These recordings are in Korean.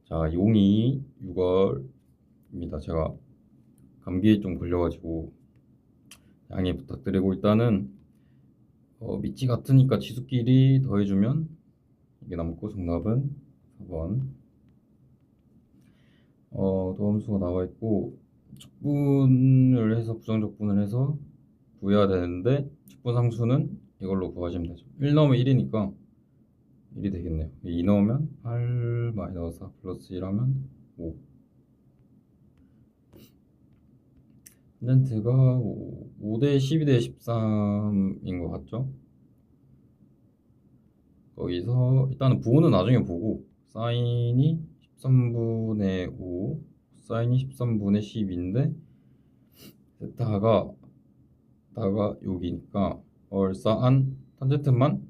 자, 용이 6월입니다. 제가 감기에 좀 걸려가지고 양해 부탁드리고 일단은 밑이 같으니까 치수끼리 더해주면 이게 남고 정답은 4번. 도함수가 나와 있고 적분을 해서 부정적분을 해서 구해야 되는데 적분상수는 이걸로 구하시면 되죠. 1 넣으면 1이니까 1이 되겠네요. 2 넣으면 8 마이너스 4 플러스 1 하면 5. 콘덴트가 5대 12대 13인 것 같죠? 거기서 일단은 부호는 나중에 보고 사인이 13분의 5 사인이 13분의 10인데 세타가 여기니까 얼싸안 탄젠트만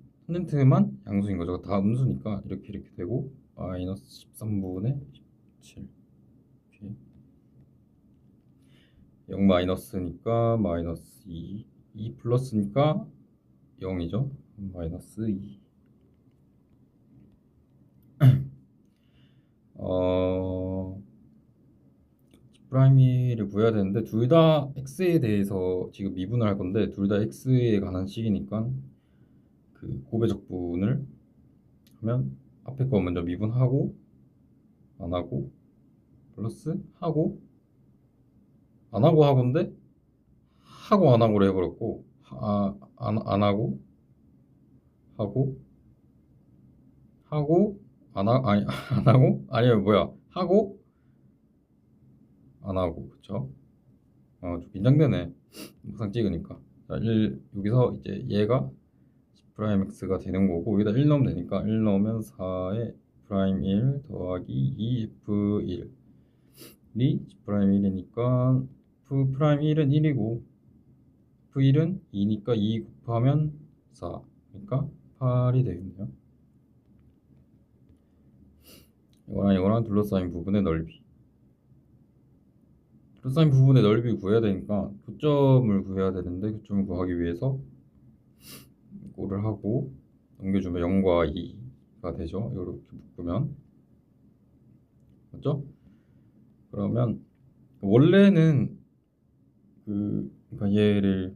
양수인 거죠. 다 음수니까 이렇게 되고 마이너스 13분의 17 0 마이너스니까 마이너스 2 플러스니까 0이죠. 마이너스 2. G'를 구해야 되는데 둘 다 x에 대해서 지금 미분을 할 건데 둘 다 x에 관한 식이니까 그 고배적분을 하면 앞에 거 먼저 미분하고 안 하고 플러스 하고 안 하고 하고인데 하고 안 하고로 해버렸고 안 하고 하고 아니 안 하고 아니면 뭐야 하고 안 하고 그쵸? 좀 긴장되네. 막상 찍으니까. 자, 여기서 이제 얘가 G'X가 되는 거고 여기다 1 넣으면 되니까 1 넣으면 4에 프라임 1 더하기 2F1이 G'이니까 F 프라임 1은 1이고 F1은 2니까 2 곱하면 4 그러니까 8이 되겠네요. 이거랑 둘러싸인 부분의 넓이. 둘러싸인 부분의 넓이 구해야 되니까 교점을 구해야 되는데 교점을 구하기 위해서 이거를 하고 넘겨주면 0과 2가 되죠. 이렇게 묶으면 맞죠? 그러면 원래는 그러니까 얘를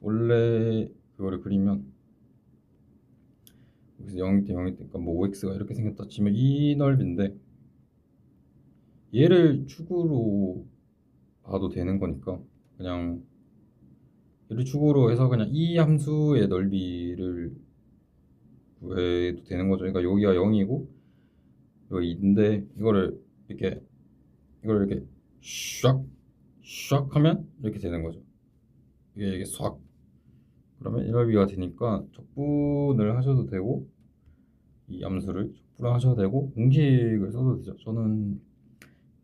원래 그거를 그리면 여기서 0일 때 0일 때니까 뭐 5x가 이렇게 생겼다 치면 이 넓이인데 얘를 축으로 봐도 되는 거니까 그냥 얘를 축으로 해서 그냥 이 함수의 넓이를 구해도 되는 거죠. 그러니까 여기가 0이고 여기 2인데 이걸 이렇게 샥 하면 이렇게 되는 거죠. 이게 싹 그러면 1넓이가 되니까 적분을 하셔도 되고 이 함수를 적분을 하셔도 되고 공식을 써도 되죠. 저는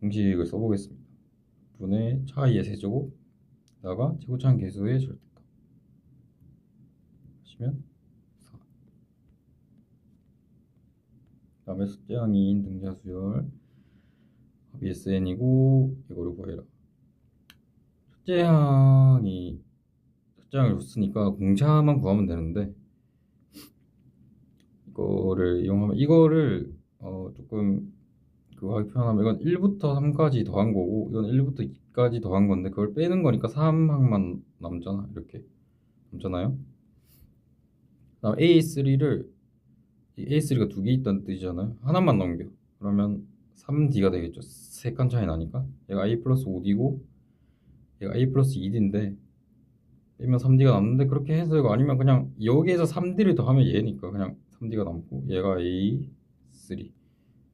공식을 써보겠습니다. 분의 차이의 세제곱에다가 제곱차항 계수의 절대값 하시면 4. 그 다음에 숫자항인 등차수열 합이 SN이고 이거를 구해라. 숫자항을 줬으니까 공차만 구하면 되는데 이거를 이용하면 이거를 조금 그거 하기 편하면 이건 1부터 3까지 더한 거고 이건 1부터 2까지 더한 건데 그걸 빼는 거니까 3항만 남잖아. 이렇게 남잖아요. 그다음 A3가 두 개 있다는 뜻이잖아요. 하나만 넘겨. 그러면 3D가 되겠죠. 3칸 차이 나니까 얘가 A 플러스 5D고 얘가 A 플러스 2D인데 빼면 3D가 남는데 그렇게 해서 이거 아니면 그냥 여기에서 3D를 더하면 얘니까 그냥 3D가 남고 얘가 A3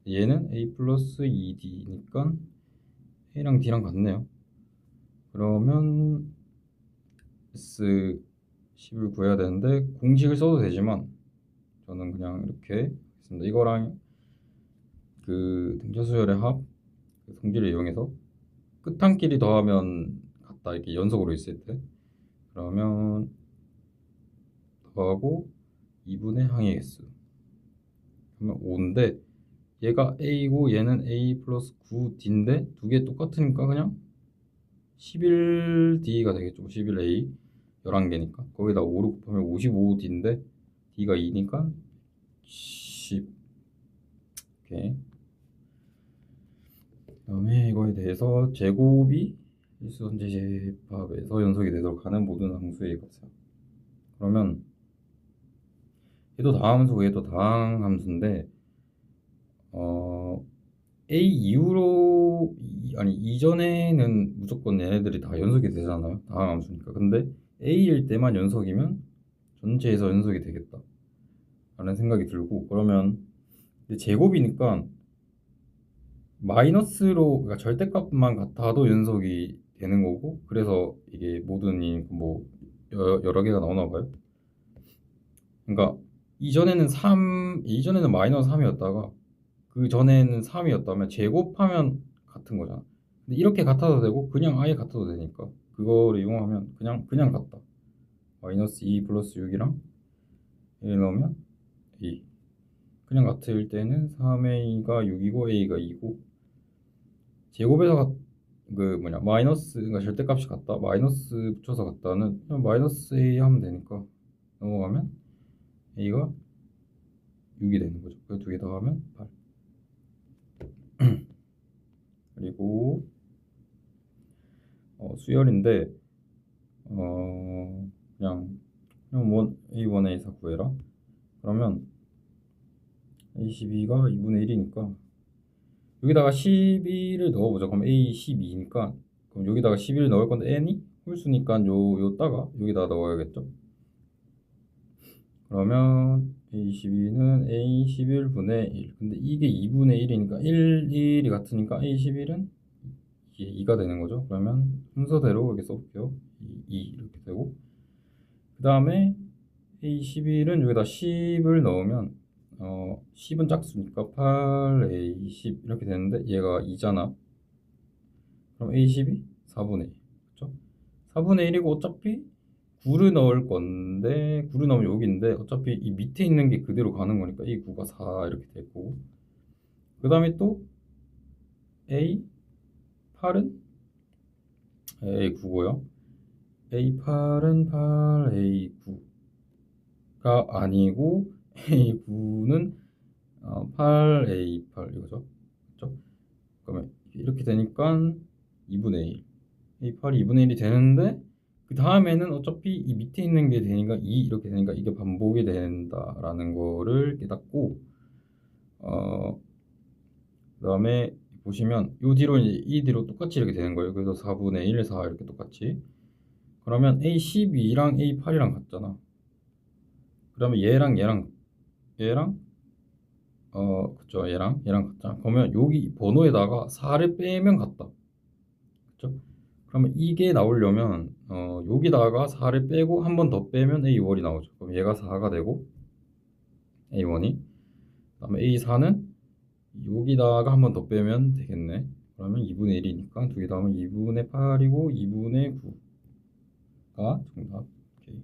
얘는 A 플러스 2D니까 A랑 D랑 같네요. 그러면 S10을 구해야 되는데 공식을 써도 되지만 저는 그냥 이렇게 했습니다. 이거랑 그 등차수열의 합 성질을 이용해서 끝항끼리 더하면 같다 이렇게 연속으로 있을 때 그러면 더하고 2분의 항의 개수 그러면 5인데 얘가 A고 얘는 A 플러스 9D인데 두 개 똑같으니까 그냥 11D가 되겠죠. 11A 11개니까 거기다 5를 곱하면 55D인데 D가 2니까 10 오케이. 이거에 대해서 제곱이 일수선제 집합에서 연속이 되도록 하는 모든 함수의 값이야. 그러면 얘도 다항 함수고 얘도 다항 함수인데 A 이후로 아니 이전에는 무조건 얘네들이 다 연속이 되잖아요. 다항 함수니까. 근데 A일 때만 연속이면 전체에서 연속이 되겠다 라는 생각이 들고, 그러면 이제 제곱이니까 마이너스로, 그러니까 절대값만 같아도 연속이 되는 거고, 그래서 이게 모든 뭐 여러 개가 나오나 봐요. 그러니까 이전에는 마이너스 3이었다가 그 전에는 3이었다면 제곱하면 같은 거잖아. 근데 이렇게 같아도 되고 그냥 아예 같아도 되니까 그거를 이용하면 그냥 같다. 마이너스 2 플러스 6이랑 1 넣으면 2. 그냥 같을 때는 3a가 6이고 a가 2고, 제곱에서 마이너스, 그러니까 절대값이 같다, 마이너스 붙여서 같다는 그냥 마이너스 a 하면 되니까 넘어가면 a가 6이 되는 거죠. 그 두 개 더하면 8. 그리고 수열인데 그냥 A1, A4 구해라. 그러면 A12가 2분의 1이니까 여기다가 12를 넣어보자. 그럼 A12니까 그럼 여기다가 12를 넣을 건데 n이 홀수니까 요따가 여기다 넣어야겠죠. 그러면 A12는 A11분의 1. 근데 이게 2분의 1이니까 1이 같으니까 A11은 이게 2가 되는 거죠. 그러면 순서대로 이렇게 써볼게요. 2 이렇게 되고, 그 다음에 A11은 여기다 10을 넣으면 10은 짝수니까 8, A10 이렇게 되는데 얘가 2잖아. 그럼 A12 4분의 1. 그렇죠? 4분의 1이고 어차피 9를 넣을 건데 9를 넣으면 여기인데 어차피 이 밑에 있는 게 그대로 가는 거니까 이 9가 4 이렇게 되고, 그 다음에 또 A8은 A9고요. A8은 8, A9가 아니고 A9는 8, A8 이거죠. 그렇죠? 그러면 이렇게 되니까 2분의 1. A8이 2분의 1이 되는데 그 다음에는 어차피 이 밑에 있는 게 되니까 2 이렇게 되니까 이게 반복이 된다라는 거를 깨닫고, 그 다음에 보시면 요 뒤로 이 뒤로 똑같이 이렇게 되는 거예요. 그래서 4분의 1, 4 이렇게 똑같이. 그러면 A12랑 A8이랑 같잖아. 그러면 얘랑 그쵸, 얘랑 같잖아. 그러면 여기 번호에다가 4를 빼면 같다. 그쵸? 그러면 이게 나오려면 여기다가 4를 빼고 한 번 더 빼면 A1이 나오죠. 그럼 얘가 4가 되고 A1이, 그다음에 A4는 여기다가 한 번 더 빼면 되겠네. 그러면 2분의 1이니까 두 개 다 하면 2분의 8이고 2분의 9가 정답. 오케이.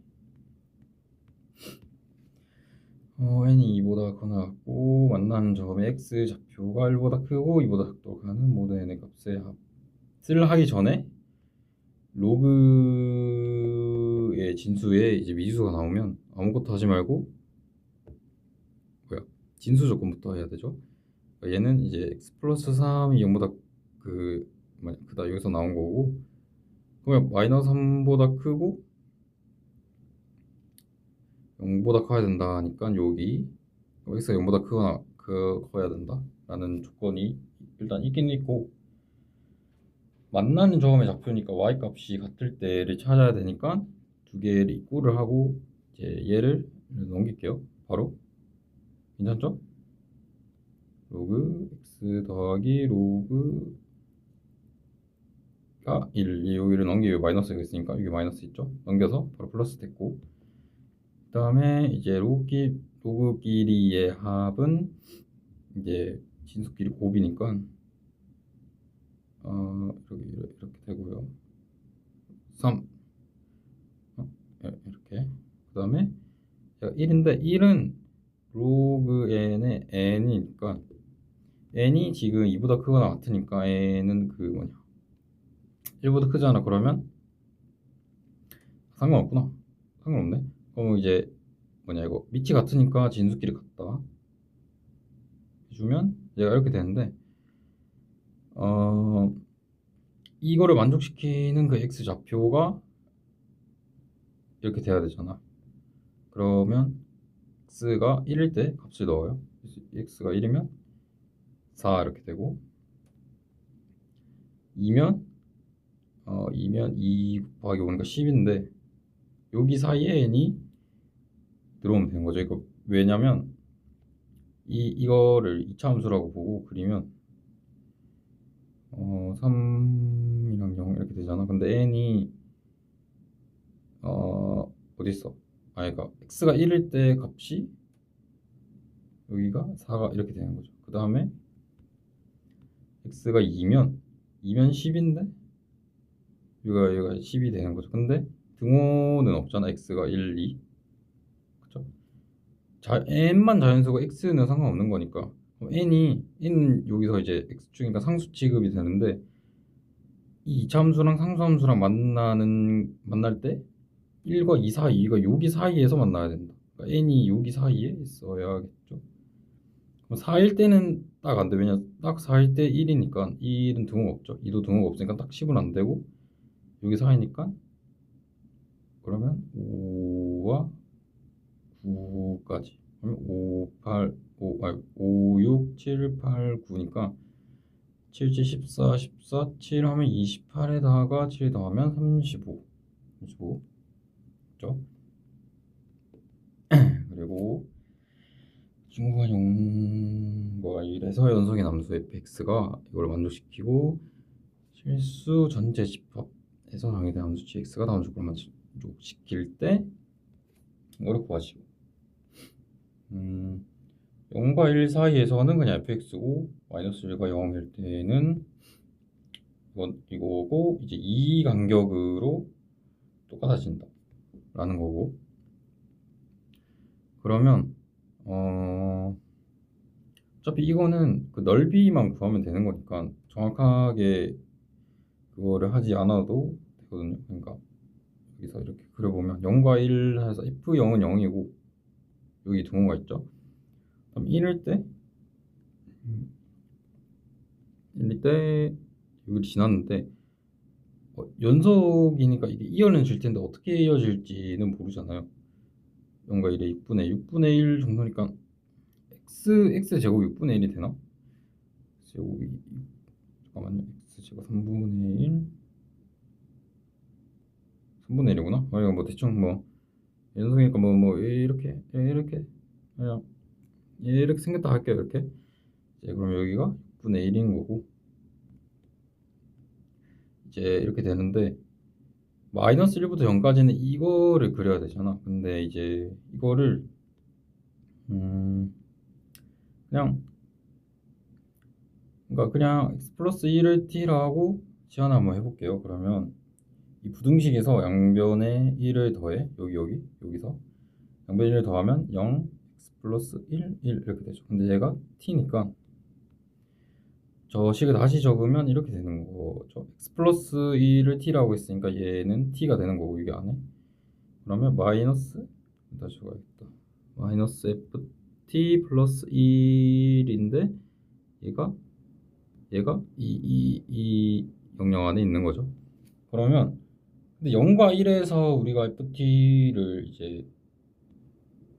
n이 2보다 크거나 같고 만나는 점의 x 좌표가 1보다 크고 2보다 작도록 하는 모든 n의 값의 합을 하기 전에 로그의 진수에 이제 미지수가 나오면 아무것도 하지 말고 진수 조건부터 해야 되죠. 얘는 이제 x 플러스 3이 0보다 크다 여기서 나온 거고, 그러면 마이너스 3보다 크고 0보다 커야 된다 하니까 여기 x가 0보다 커야 된다 라는 조건이 일단 있긴 있고, 만나는 점의 좌표니까 y 값이 같을 때를 찾아야 되니까 두 개를 이꼴을 하고 이제 얘를 넘길게요. 바로 괜찮죠? 로그 x 더하기 로그가 1, 여기를 넘기면 마이너스가 있으니까 여기 마이너스 있죠? 넘겨서 바로 플러스 됐고, 그 다음에 이제 로그끼리의 합은 이제 진수끼리 곱이니까 이렇게 되고요. 3 이렇게. 그 다음에 1인데 1은 로그 n의 n이니까 n이 지금 2보다 크거나 같으니까 n은 1보다 크잖아. 그러면 상관없구나. 상관없네. 그럼 이제 이거 밑이 같으니까 진수끼리 같다 해주면 얘가 이렇게 되는데, 어, 이거를 만족시키는 그 x 좌표가 이렇게 돼야 되잖아. 그러면 x가 1일 때 값을 넣어요. x가 1이면 4 이렇게 되고 2면 2면 2 곱하기 5니까 10인데 여기 사이에 n이 들어오면 되는 거죠. 이거 왜냐면 이거를 2차 함수라고 보고 그리면 3이랑 0 이렇게 되잖아. 근데 n이 어디 있어? 그러니까 x가 1일 때 값이 여기가 4가 이렇게 되는 거죠. 그 다음에 x가 2면 10인데 얘가 10이 되는 거죠. 근데 등호는 없잖아. x가 1, 2. 그쵸? n만 자연수고 x는 상관없는 거니까. 그럼 n은 여기서 이제 x축이니까 상수 취급이 되는데 이 이차함수랑 상수함수랑 만날 때 1과 2 사이가 여기 사이에서 만나야 된다. 그러니까 n이 여기 사이에 있어야겠죠. 그럼 4일 때는 딱 안 돼. 왜냐 딱 4일 때 1이니까 1은 등호가 없죠. 2도 등호가 없으니까 딱 10은 안 되고 여기 사이니까 그러면 5와 9까지 그러면 5, 8, 5, 6, 7, 8, 9니까 7, 7, 14, 14, 7 하면 28에다가 7 더하면 35 그죠? 그리고 친구가 0과 1에서 연속의 남수 fx가 이걸 만족시키고 실수 전체 집합에서 정의된 함수 gx가 다음 조건을 만족시킬 때 이거를 구하시고 0과 1 사이에서는 그냥 fx고 마이너스 1과 0일 때는 이거고 이제 이 간격으로 똑같아진다 라는 거고 그러면 어차피 이거는 그 넓이만 구하면 되는 거니까 정확하게 그거를 하지 않아도 되거든요. 그러니까 여기서 이렇게 그려보면 0과 1 해서 f0은 0이고 여기 등호가 있죠. 그럼 1일 때 여기 지났는데 연속이니까 이게 이어는 질 텐데 어떻게 이어질지는 모르잖아요. 0과 1의 6분의 1 정도니까 x 제곱 6분의 1이 되나? 제곱이 잠깐만요. x 제곱 3분의 1이구나. 이거 뭐 대충 뭐 연속이니까 뭐 이렇게 그냥 이렇게 생겼다 할게요. 이렇게 이제 그럼 여기가 6분의 1인 거고 이제 이렇게 되는데 마이너스 1부터 0까지는 이거를 그려야 되잖아. 근데 이제 이거를 그냥 그러니까 그냥 x 플러스 1을 t라고 시연을 한번 해볼게요. 그러면 이 부등식에서 양변에 1을 더해 여기서 양변 1을 더하면 0 x 플러스 1 이렇게 되죠. 근데 얘가 t니까 저 식을 다시 적으면 이렇게 되는 거죠. x 플러스 1을 t라고 했으니까 얘는 t가 되는 거고 이게 안에 그러면 마이너스 다시 적어야겠다. 마이너스 ft 플러스 1인데 얘가 이 영역 안에 있는 거죠. 그러면 근데 0과 1에서 우리가 ft를 이제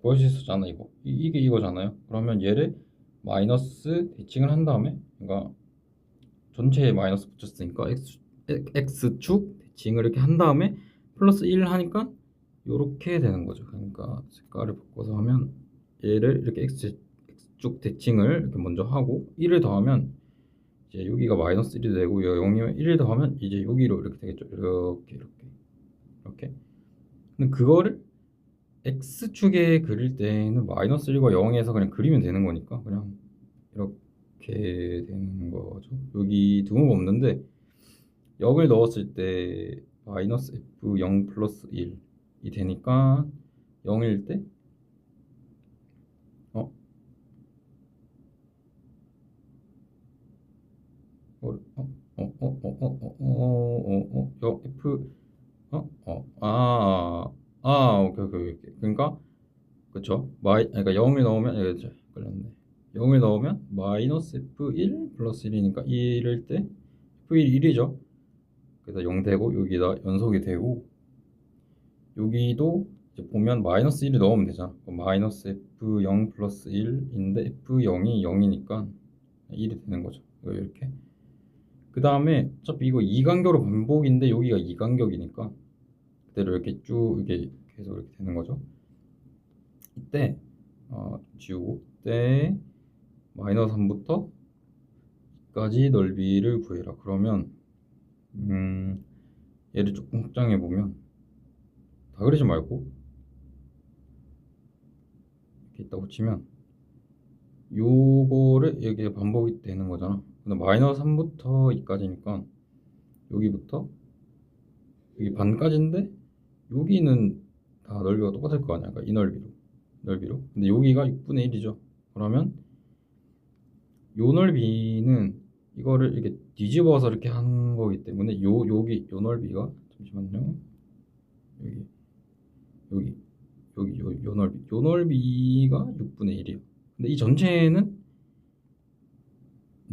구할 수 있었잖아. 이게 이거잖아요. 그러면 얘를 마이너스 대칭을 한 다음에 그러니까 전체에 마이너스 붙였으니까 x축 대칭을 이렇게 한 다음에 플러스 1 하니까 이렇게 되는 거죠. 그러니까 색깔을 바꿔서 하면 얘를 이렇게 x축 대칭을 이렇게 먼저 하고 1을 더하면 이제 여기가 마이너스 1이 되고 0이면 1을 더하면 이제 여기로 이렇게 되겠죠. 이렇게. 근데 그거를 x축에 그릴 때는 마이너스 1과 0에서 그냥 그리면 되는 거니까 그냥 이렇게 되는 거죠. 여기 등호가 없는데 0을 넣었을 때 마이너스 f 0 플러스 1이 되니까 0일 때 어? f 오케이. 그러니까 그쵸? 그러니까 0을 넣으면 이제 걸렸네. 0을 넣으면 마이너스 F1 플러스 1이니까 1일 때 F1 1이죠. 그래서 0 되고 여기다 연속이 되고 여기도 이제 보면 마이너스 1을 넣으면 되잖아. 그럼 마이너스 F0 플러스 1인데 F0이 0이니까 1이 되는 거죠. 이렇게. 그 다음에 어차피 이거 이간격으로 반복인데 여기가 이간격이니까 그대로 이렇게 쭉 이게 계속 이렇게 되는 거죠. 이때 지우고 이때 마이너스 3부터 까지 넓이를 구해라. 그러면 얘를 조금 확장해 보면 다 그리지 말고 이렇게 있다고 치면 요거를 여기에 반복이 되는 거잖아. 근데 마이너스 3부터 2까지니까 여기부터 여기 반까지인데 여기는 다 넓이가 똑같을 거 아니야. 그러니까 이 넓이로. 근데 여기가 6분의 1이죠. 그러면 요 넓이는 이거를 이렇게 뒤집어서 이렇게 하는 거기 때문에 여기 요 넓이가 잠시만요. 여기 요 넓이가 6분의 1이에요. 근데 이 전체는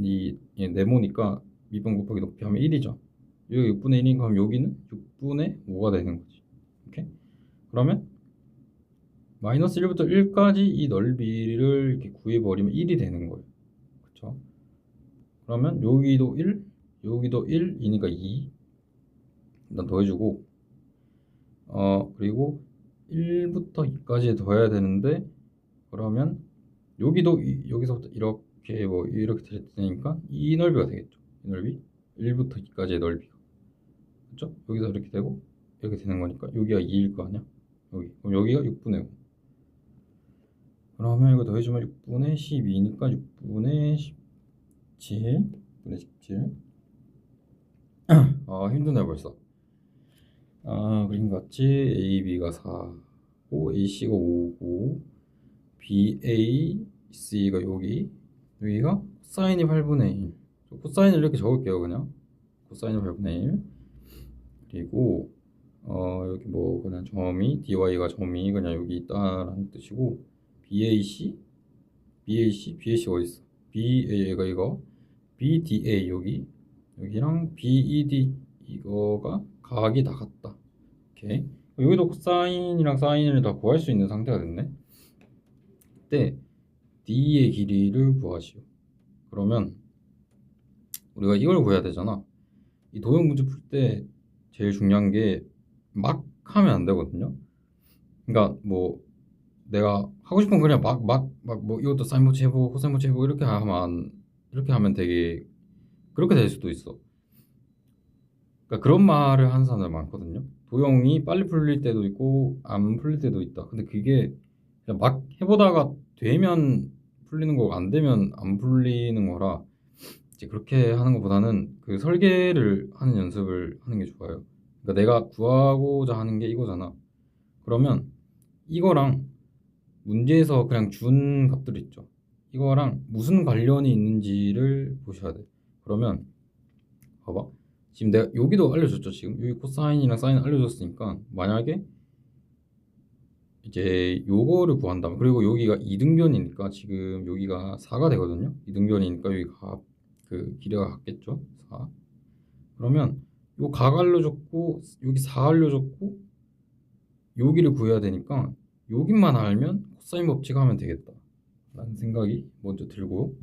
얘 네모니까 밑변 곱하기 높이 하면 1이죠. 여기 6분의 1이니까 그럼 여기는 6분의 5가 되는 거지. 오케이? 그러면 마이너스 1부터 1까지 이 넓이를 이렇게 구해버리면 1이 되는 거예요. 그쵸? 그러면 여기도 1, 여기도 1이니까 2 일단 더해주고 그리고 1부터 2까지 더해야 되는데 그러면 여기도 여기서부터 이렇게 뭐 이렇게 되니까 이 넓이가 되겠죠. 이 넓이 1부터 2까지의 넓이가 그렇죠? 여기서 이렇게 되고 이렇게 되는 거니까 여기가 2일 거 아니야. 여기 그럼 여기가 6분의 5. 그러면 이거 더해주면 6분의 12니까 6분의 17 6분의 17 힘드네 벌써. 그림 같이 AB가 4고 AC가 5고 BAC가 여기가 코사인이 8분의 1. 코사인을 이렇게 적을게요. 그냥 코사인이 8분의 1. 그리고 여기 뭐 그냥 점이 DY가 점이 그냥 여기 있다라는 뜻이고 BAC 어디 있어? BA가 이거 BDA 여기랑 BED 이거가 각이 다 같다. 오케이. 여기도 코사인이랑 사인을 다 구할 수 있는 상태가 됐네. 이때 D의 길이를 구하시오. 그러면 우리가 이걸 구해야 되잖아. 이 도형 문제 풀 때 제일 중요한 게 막 하면 안 되거든요. 그러니까 뭐 내가 하고 싶은 거 그냥 막 뭐 이것도 사인 모치 해보고 코사인 모치 해보고 이렇게 하면 되게 그렇게 될 수도 있어. 그러니까 그런 말을 하는 사람들 많거든요. 도형이 빨리 풀릴 때도 있고 안 풀릴 때도 있다. 근데 그게 그냥 막 해보다가 되면 풀리는 거고 안 되면 안 풀리는 거라 이제 그렇게 하는 것보다는 그 설계를 하는 연습을 하는 게 좋아요. 그러니까 내가 구하고자 하는 게 이거잖아. 그러면 이거랑 문제에서 그냥 준 값들 있죠. 이거랑 무슨 관련이 있는지를 보셔야 돼. 그러면 봐봐. 지금 내가 여기도 알려줬죠. 지금 여기 코사인이랑 사인 알려줬으니까 만약에 이제 요거를 구한다면 그리고 여기가 이등변이니까 지금 여기가 4가 되거든요. 이등변이니까 여기가 그 길이가 같겠죠. 4. 그러면 요 각 알려줬고 여기 4 알려줬고 여기를 구해야 되니까 여기만 알면 코사인 법칙 하면 되겠다 라는 생각이 먼저 들고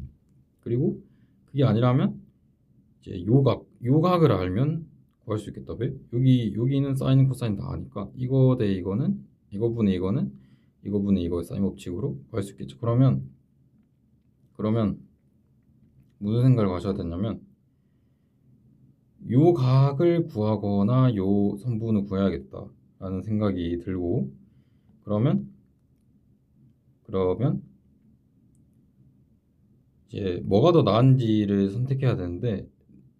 그리고 그게 아니라면 이제 요 각을 알면 구할 수 있겠다. 왜? 여기는 사인 코사인 다 아니까 이거 대 이거는 이거분의 이거는 이거분의 이거 사인 법칙으로 구할 수 있겠죠. 그러면 무슨 생각을 가셔야 되냐면 요 각을 구하거나 요 선분을 구해야겠다 라는 생각이 들고 그러면 이제 뭐가 더 나은지를 선택해야 되는데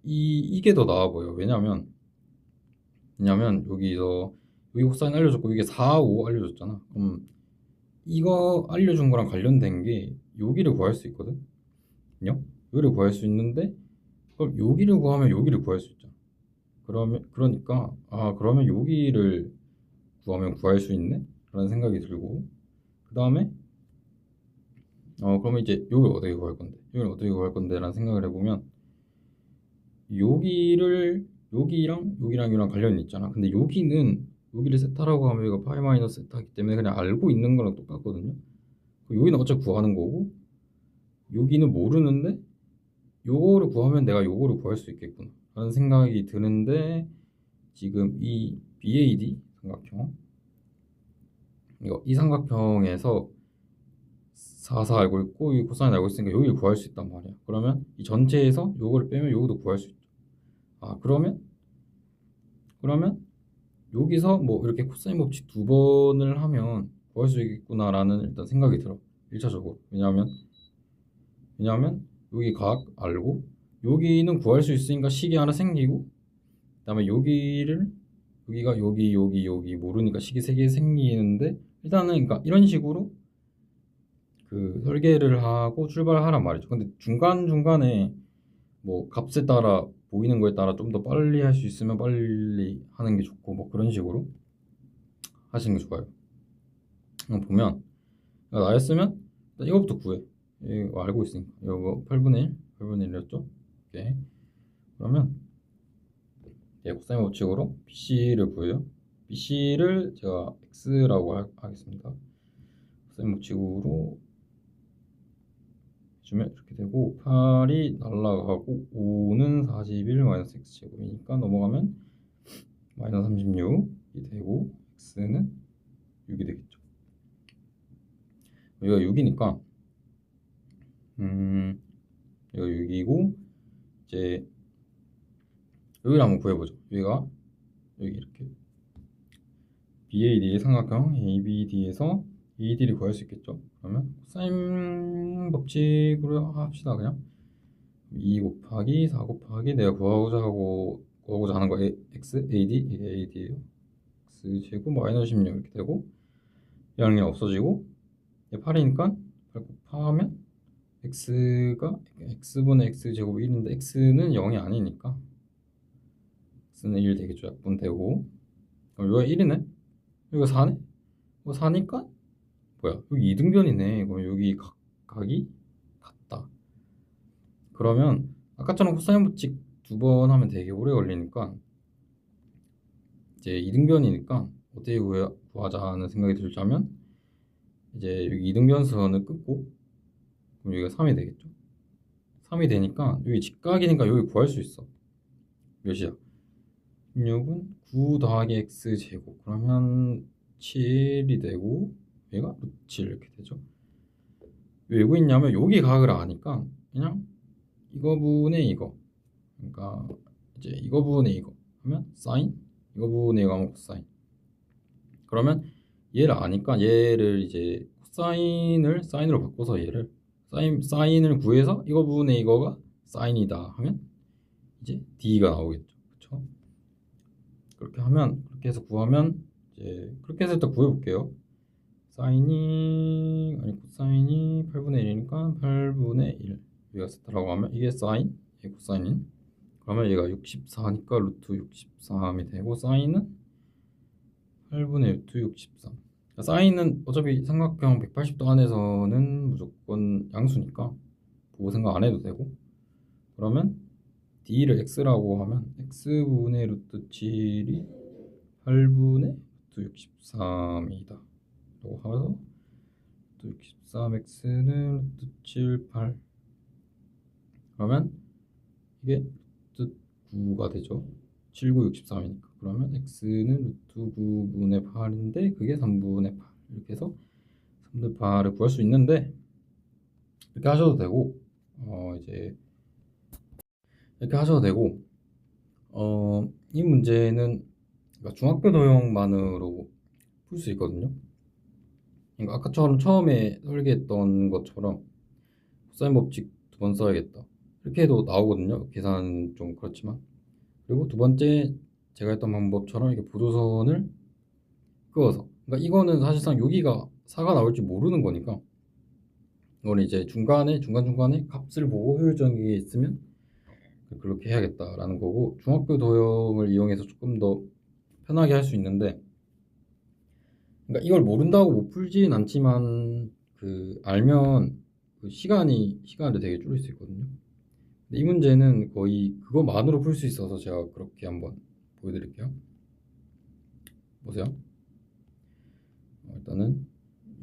이게 더 나아 보여. 왜냐면 여기서 여기 코사인 알려줬고 이게 4, 5 알려줬잖아. 그럼 이거 알려준 거랑 관련된 게 여기를 구할 수 있거든. 여기를 구할 수 있는데 그럼 여기를 구하면 여기를 구할 수 있잖아. 그러니까 그러면 여기를 구하면 구할 수 있네? 라는 생각이 들고 그 다음에 그러면 이제 여기를 어떻게 구할 건데? 여기를 어떻게 구할 건데라는 생각을 해보면 여기랑 관련이 있잖아. 근데 여기를 세타라고 하면 여기가 파이 마이너스 세타이기 때문에 그냥 알고 있는 거랑 똑같거든요. 여기는 어차피 구하는 거고 여기는 모르는데 요거를 구하면 내가 요거를 구할 수 있겠구나 라는 생각이 드는데 지금 이 BAD 삼각형 이 삼각형에서 4 알고 있고 이 코사인 알고 있으니까 여기를 구할 수 있단 말이야. 그러면 이 전체에서 요거를 빼면 요거도 구할 수 있죠. 그러면 여기서 뭐 이렇게 코사인 법칙 두 번을 하면 구할 수 있겠구나라는 일단 생각이 들어. 1차적으로. 왜냐하면 여기 각 알고 여기는 구할 수 있으니까 식이 하나 생기고 그다음에 여기가 여기 모르니까 식이 3개 생기는데 일단은 그러니까 이런 식으로 그 설계를 하고 출발하란 말이죠. 근데 중간중간에 뭐 값에 따라 보이는 거에 따라 좀 더 빨리 할 수 있으면 빨리 하는 게 좋고 뭐 그런 식으로 하시는 게 좋아요. 보면 나였으면 이거부터 구해. 이거 알고 있으니까 이거 8분의 1이었죠? 오케이. 그러면 코사인 법칙으로 BC를 구해요. BC를 제가 X라고 하겠습니다. 코사인 법칙으로 해주면 이렇게 되고 8이 날라가고 5는 41 마이너스 X제곱이니까 넘어가면 마이너스 36이 되고 X는 6이 되겠죠. 여기가 6이니까 여기가 6이고 이제 여기를 한번 구해보죠. 여기 이렇게 BAD의 삼각형 ABD에서 AD를 구할 수 있겠죠. 그러면 사인 법칙으로 합시다. 그냥 2 곱하기 4 곱하기 내가 구하고자 하는 거 X, AD, 이게 AD예요. X제곱 마이너스 16 이렇게 되고 양이 없어지고 8이니까 8 곱하면 X가 X분의 X제곱 1인데 X는 0이 아니니까 X는 1 되겠죠. 약분되고 그럼 여기가 1이네? 여기가 4네? 이거 4니까 뭐야 여기 이등변이네. 그럼 여기 각이 같다. 그러면 아까처럼 코사인 법칙 두 번 하면 되게 오래 걸리니까 이제 이등변이니까 어떻게 구하자는 생각이 들자면 이제 여기 이등변선을 끊고 그럼 여기가 3이 되겠죠. 3이 되니까 여기 직각이니까 여기 구할 수 있어. 몇이야? 16은 9 더하기 X제곱 그러면 7이 되고 얘가 루트 7 이렇게 되죠. 왜 알고 있냐면 여기 각을 아니까 그냥 이거 분의 이거 그러니까 이제 이거 분의 이거 하면 사인 이거 분의 이거 하면 코사인 그러면 얘를 아니까 얘를 이제 코사인을 사인으로 바꿔서 얘를 사인을 구해서 이거 분의 이거가 사인이다 하면 이제 D가 나오겠죠. 그렇죠? 그렇게 해서 구하면 이제 그렇게 해서 일단 구해볼게요. 코사인이 8분의 1이니까 8분의 1 여기가 세타라고 하면 이게 사인, 이게 코사인인 그러면 얘가 64니까 루트 63이 되고 사인은 8분의 루트 63 그러니까 사인은 어차피 삼각형 180도 안에서는 무조건 양수니까 보고 생각 안 해도 되고 그러면 D를 X라고 하면 X분의 루트 7이 8분의 루트 63이다 라고 하면서 63x는 루트 7, 8 그러면 이게 루트 9가 되죠. 7, 9, 63이니까 그러면 x는 루트 9분의 8인데 그게 3분의 8 이렇게 해서 3분의 8을 구할 수 있는데 이렇게 하셔도 되고 이제 이렇게 하셔도 되고 이 문제는 그러니까 중학교 도형만으로 풀 수 있거든요. 그러니까 아까처럼 처음에 설계했던 것처럼 코사인 법칙 두 번 써야겠다 이렇게 해도 나오거든요. 계산 좀 그렇지만 그리고 두 번째 제가 했던 방법처럼 이렇게 보조선을 그어서 그러니까 이거는 사실상 여기가 4가 나올지 모르는 거니까 이거는 이제 중간중간에 값을 보고 효율적인 게 있으면 그렇게 해야겠다라는 거고 중학교 도형을 이용해서 조금 더 편하게 할 수 있는데 그러니까 이걸 모른다고 못 풀진 않지만 그 알면 그 시간을 되게 줄일 수 있거든요. 근데 이 문제는 거의 그것만으로 풀 수 있어서 제가 그렇게 한번 보여드릴게요. 보세요. 일단은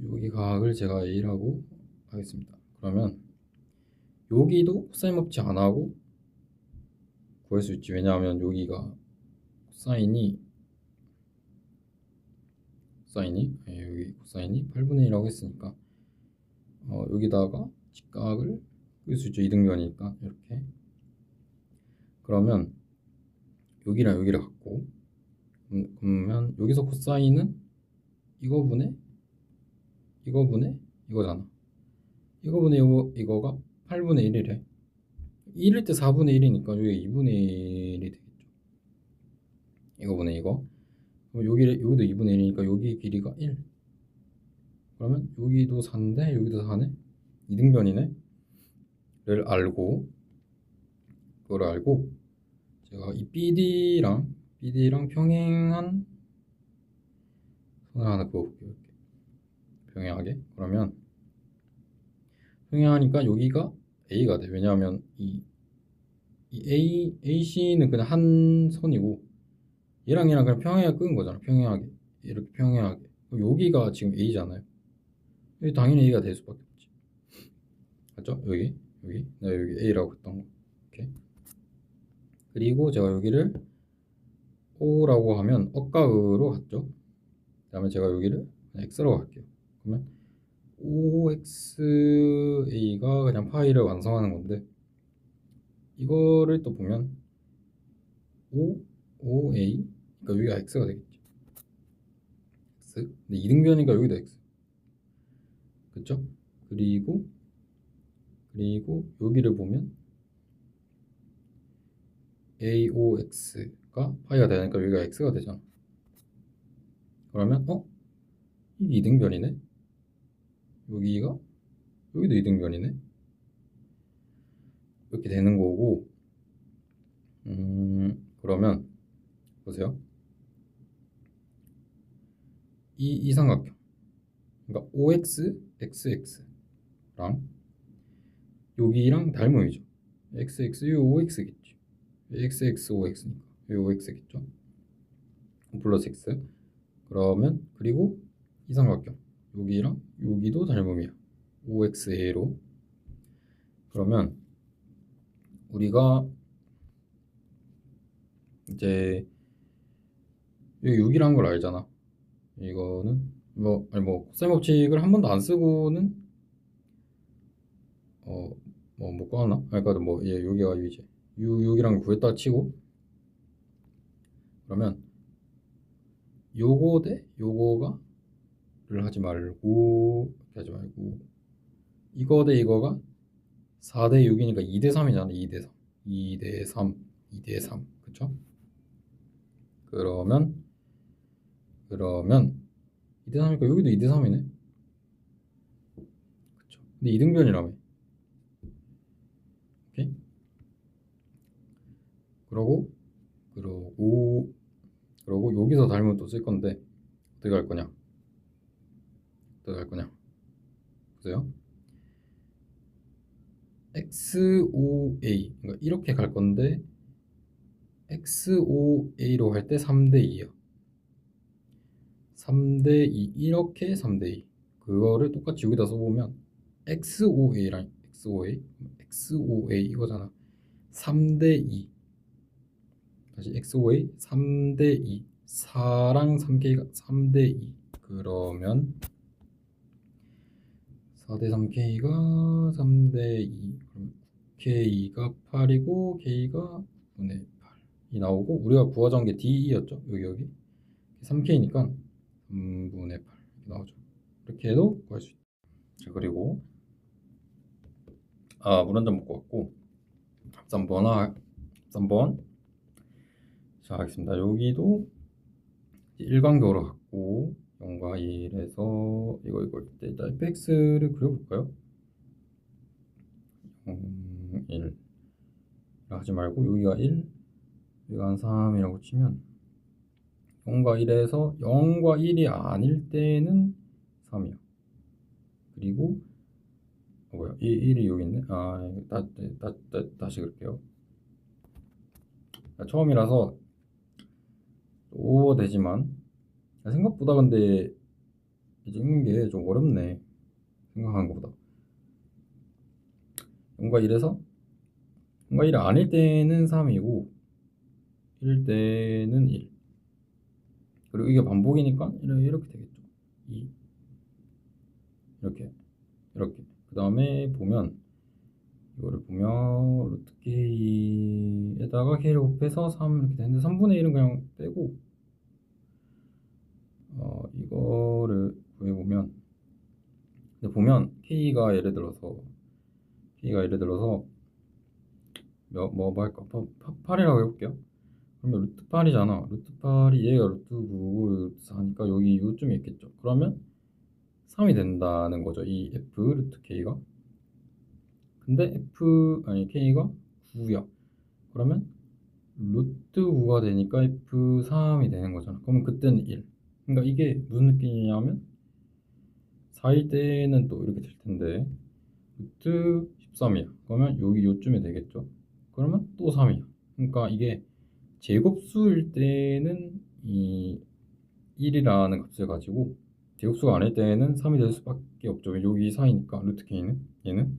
여기 각을 제가 A라고 하겠습니다. 그러면 여기도 코사인 법칙 안 하고 구할 수 있지. 왜냐하면 여기가 여기 코사인이 8분의 1이라고 했으니까 여기다가 직각을 그릴 수 있죠. 이등변이니까 이렇게. 그러면 여기랑 여기를 갖고 그러면 여기서 코사인은 이거분의 이거잖아. 이거분의 이거가 8분의 1이래. 1일 때 4분의 1이니까 여기 2분의 1이 되겠죠. 이거분의 이거. 그럼 여기도 2분의 1이니까 여기 길이가 1. 그러면 여기도 4인데 여기도 4네. 이등변이네. 를 알고 그걸 알고 제가 이 BD랑 평행한 선을 하나 그어볼게요. 이렇게 평행하게. 그러면 평행하니까 여기가 A가 돼. 왜냐하면 이 AC는 그냥 한 선이고 얘랑 그냥 평행하게 끄는 거잖아. 평행하게. 이렇게 평행하게. 그럼 여기가 지금 A잖아요. 여기 당연히 A가 될 수밖에 없지. 맞죠? 여기. 내가 여기 A라고 했던 거. 이렇게. 그리고 제가 여기를 O라고 하면 억각으로 갔죠. 그 다음에 제가 여기를 그냥 X라고 할게요. 그러면 OXA가 그냥 파이를 완성하는 건데 이거를 또 보면 OA 그러니까 여기가 X가 되겠지. X. 근데 이등변이니까 여기도 X. 그쵸? 그리고 여기를 보면 AOX가 파이가 되니까 여기가 X가 되잖아. 그러면 이게 이등변이네. 여기도 이등변이네. 이렇게 되는 거고. 그러면 보세요. 이 삼각형. 그러니까 OX, XX랑 여기랑 닮음이죠. XX, 이 OX겠지. XX, OX니까 이 OX겠죠. 플러스 X. 그러면 그리고 이 삼각형. 여기랑 여기도 닮음이야. OXA로. 그러면 우리가 이제 여기 6이라는 걸 알잖아. 이거는 코사인 법칙을 한 번도 안 쓰고는 못 구하나? 그러니까 여기가 이제 6이란 걸 구했다 치고 그러면 요거 대 요거가를 하지 말고 이거 대 이거가 4 대 6이니까 2 대 3이잖아. 2 대 3 그쵸? 그러면 2 대 3이니까 여기도 2 대 3이네. 그쵸? 근데 이등변이라며. 오케이? 그러고 여기서 닮으면 또 쓸 건데 어떻게 할 거냐? 보세요. XOA 그러니까 이렇게 갈 건데 XOA로 할 때 3대 2야. 3대 2 이렇게 3대 2 그거를 똑같이 여기다 써보면 XOA 이거잖아. 3대 2 다시 XOA 3대 2 4랑 3K가 3대 2 그러면 4대 3K가 3대 2 그럼 K가 8이고 K가 9분의 8이 나오고 우리가 구하자는 게 DE였죠. 여기 3K니까 3분의 8 이렇게 나오죠. 이렇게 해도 구할 수 있다. 자, 그리고 물 한 잔 먹고 왔고 3번 자 하겠습니다. 여기도 일관격으로 갖고 0과 1에서 이거 일단 fx를 그려볼까요? 1 하지 말고 여기가 1 여기가 한 3이라고 치면 0과 1에서 0과 1이 아닐 때는 3이야. 그리고 뭐야? 1이 여기 있네. 다시 그럴게요. 처음이라서 오버되지만 생각보다 근데 찍는 게 좀 어렵네. 생각한 것보다. 0과 1에서 0과 1이 아닐 때는 3이고 1일 때는 1. 그리고 이게 반복이니까 이렇게 되겠죠. 2 이렇게 그 다음에 보면 이거를 보면 루트 k에다가 k를 곱해서 3 이렇게 되는데 3분의 1은 그냥 빼고 이거를 구해보면 근데 보면 k가 예를 들어서 뭐 할까? 8이라고 해볼게요. 그러면 루트 8이잖아. 루트 8이 얘가 루트 9고 루트 4니까 여기 요쯤에 있겠죠. 그러면 3이 된다는 거죠. 이 f 루트 k가. 근데 k가 9야. 그러면 루트 9가 되니까 f3이 되는 거잖아. 그러면 그때는 1. 그러니까 이게 무슨 느낌이냐면 4일 때는 또 이렇게 될 텐데 루트 13이야. 그러면 여기 요쯤에 되겠죠. 그러면 또 3이야. 그러니까 이게 제곱수일 때는 이 1이라는 값을 가지고 제곱수가 아닐 때는 3이 될 수밖에 없죠. 여기 4이니까 루트 k는 얘는.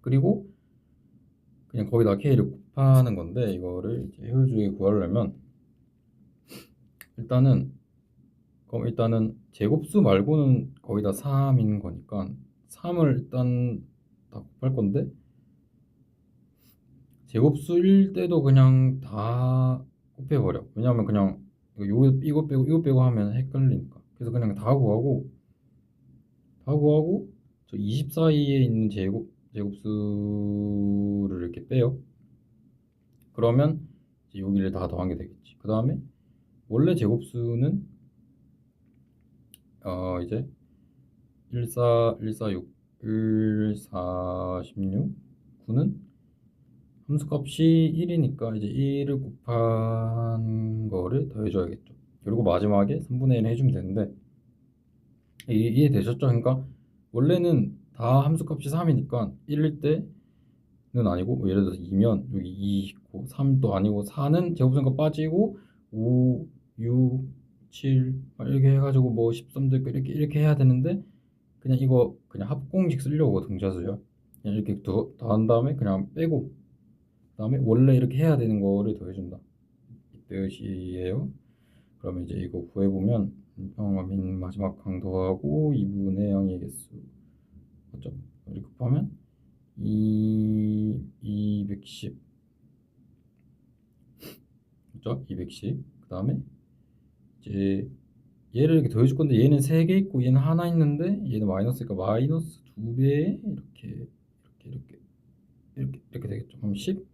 그리고 그냥 거기다 k를 곱하는 건데 이거를 이제 효율주에 구하려면 일단은 제곱수 말고는 거의 다 3인 거니까 3을 일단 다 곱할 건데 제곱수일 때도 그냥 다 곱해버려. 왜냐하면 그냥 이거 빼고 하면 헷갈리니까. 그래서 그냥 다 구하고 저 20 사이에 있는 제곱수를 이렇게 빼요. 그러면 이제 여기를 다 더한 게 되겠지. 그 다음에 원래 제곱수는 이제 14, 146, 16, 9는 함수값이 1이니까 이제 1을 곱한 거를 더해줘야겠죠. 그리고 마지막에 3분의 1 해주면 되는데 이해되셨죠? 그러니까 원래는 다 함수값이 3이니까 1일 때는 아니고 예를 들어서 2면 여기 2 있고 3도 아니고 4는 제곱수니까 빠지고 5, 6, 7 이렇게 해가지고 뭐 13도 있고 이렇게 해야 되는데 그냥 이거 그냥 합공식 쓰려고 등차수야. 그냥 이렇게 더한 다음에 그냥 빼고 그다음에 원래 이렇게 해야 되는 거를 더해준다. 이 뜻이에요. 그러면 이제 이거 구해보면 평화민 마지막 강도하고 2분의 0의 개수 맞죠? 이렇게 곱하면 210 맞죠? 210 그 다음에 이제 얘를 이렇게 더해줄 건데 얘는 3개 있고 얘는 하나 있는데 얘는 마이너스니까 마이너스 2배에 이렇게 되겠죠. 그럼 10,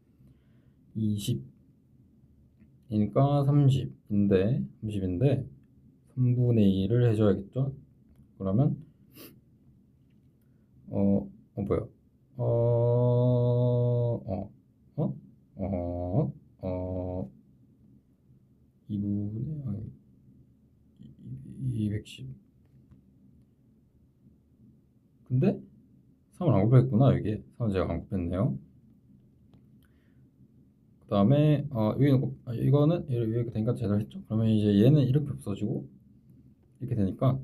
20이니까 30인데 3분의 2를 해줘야겠죠. 그러면 뭐야? 어, 어, 어, 어, 어, 2분의 210. 근데 3을 안 곱했구나 여기. 3을 제가 안 곱했네요. 그 다음에 이거는 이렇게 되니까 제대로 했죠. 그러면 이제 얘는 이렇게 없어지고 이렇게 되니까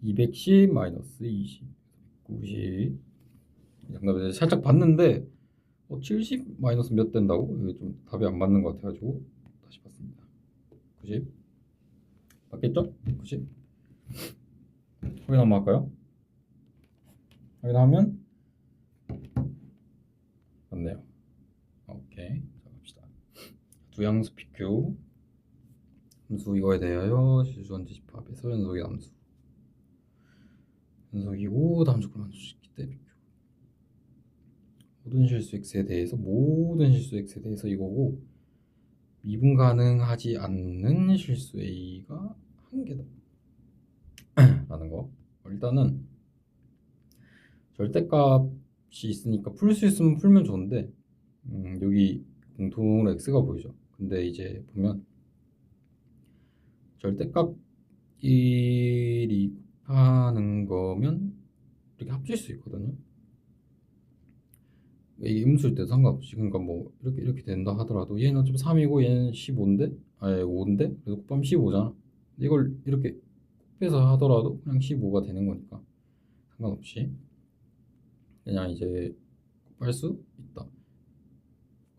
210 마이너스 20, 90. 정답을 이제 살짝 봤는데 70 마이너스 몇 된다고? 이게 좀 답이 안 맞는 것 같아가지고 다시 봤습니다. 90 맞겠죠? 90 확인 한번 할까요? 확인하면 맞네요. 오케이, 자 갑시다. 두양수 PQ 함수 이거에 대하여 실수한 제집합에서 연속의 함수 연속이고 다음 조건을 만족시킬 때 PQ 모든 실수 x에 대해서 이거고 미분 가능하지 않는 실수 a가 한 개다 라는 거. 일단은 절대값이 있으니까 풀 수 있으면 풀면 좋은데 여기 공통으로 x가 보이죠. 근데 이제 보면 절대값끼리 곱하는 거면 이렇게 합칠 수 있거든요. 이게 음수일 때도 상관없이 그러니까 뭐 이렇게 된다 하더라도 얘는 어차피 3이고 얘는 15인데 아니 5인데 그래서 곱하면 15잖아. 이걸 이렇게 곱해서 하더라도 그냥 15가 되는 거니까 상관없이 그냥 이제 곱할 수 있다.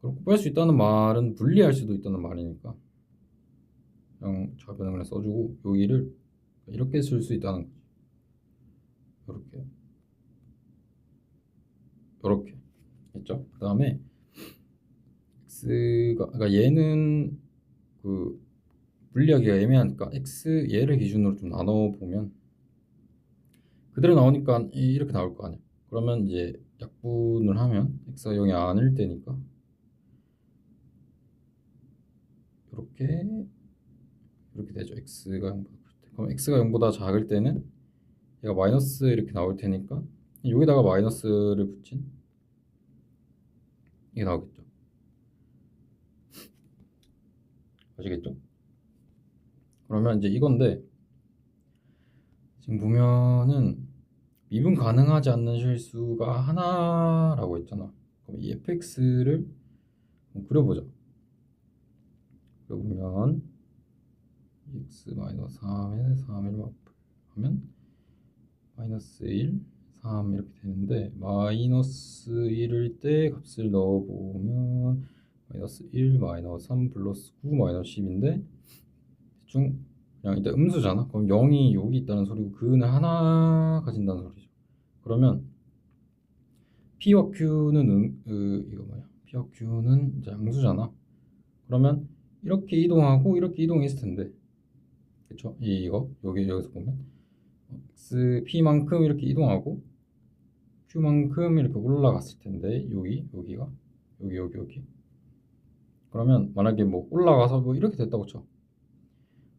그럼 곱할 수 있다는 말은 분리할 수도 있다는 말이니까 그냥 좌변을 그냥 써주고 여기를 이렇게 쓸 수 있다는 거지. 이렇게 했죠. 그 다음에 x가 그러니까 얘는 그 분리하기가 애매하니까 x 얘를 기준으로 좀 나눠 보면 그대로 나오니까 이렇게 나올 거 아니야. 그러면 이제 약분을 하면 x가 0이 아닐 때니까 이렇게 되죠. x가 0보다 클 때. 그럼 x가 0보다 작을 때는 얘가 마이너스 이렇게 나올 테니까 여기다가 마이너스를 붙인 이게 나오겠죠. 아시겠죠? 그러면 이제 이건데 지금 보면은 미분 가능하지 않는 실수가 하나라고 했잖아. 그럼 이 fx를 그려보자. 그려보면 x 3에 3을 하면 마이너스 1, 3 이렇게 되는데 마이너스 1일 때 값을 넣어보면 마이너스 1, 마이너스 3, 플러스 9, 마이너스 10인데 대충 그냥 일단 음수잖아. 그럼 0이 여기 있다는 소리고 그는 하나 가진다는 소리죠. 그러면 P와 Q는 이거 뭐야? P와 Q는 이제 양수잖아. 그러면 이렇게 이동하고 이렇게 이동했을 텐데, 그렇죠? 이거 여기서 보면 x P만큼 이렇게 이동하고 Q만큼 이렇게 올라갔을 텐데 여기가 여기 그러면 만약에 뭐 올라가서 뭐 이렇게 됐다고 쳐.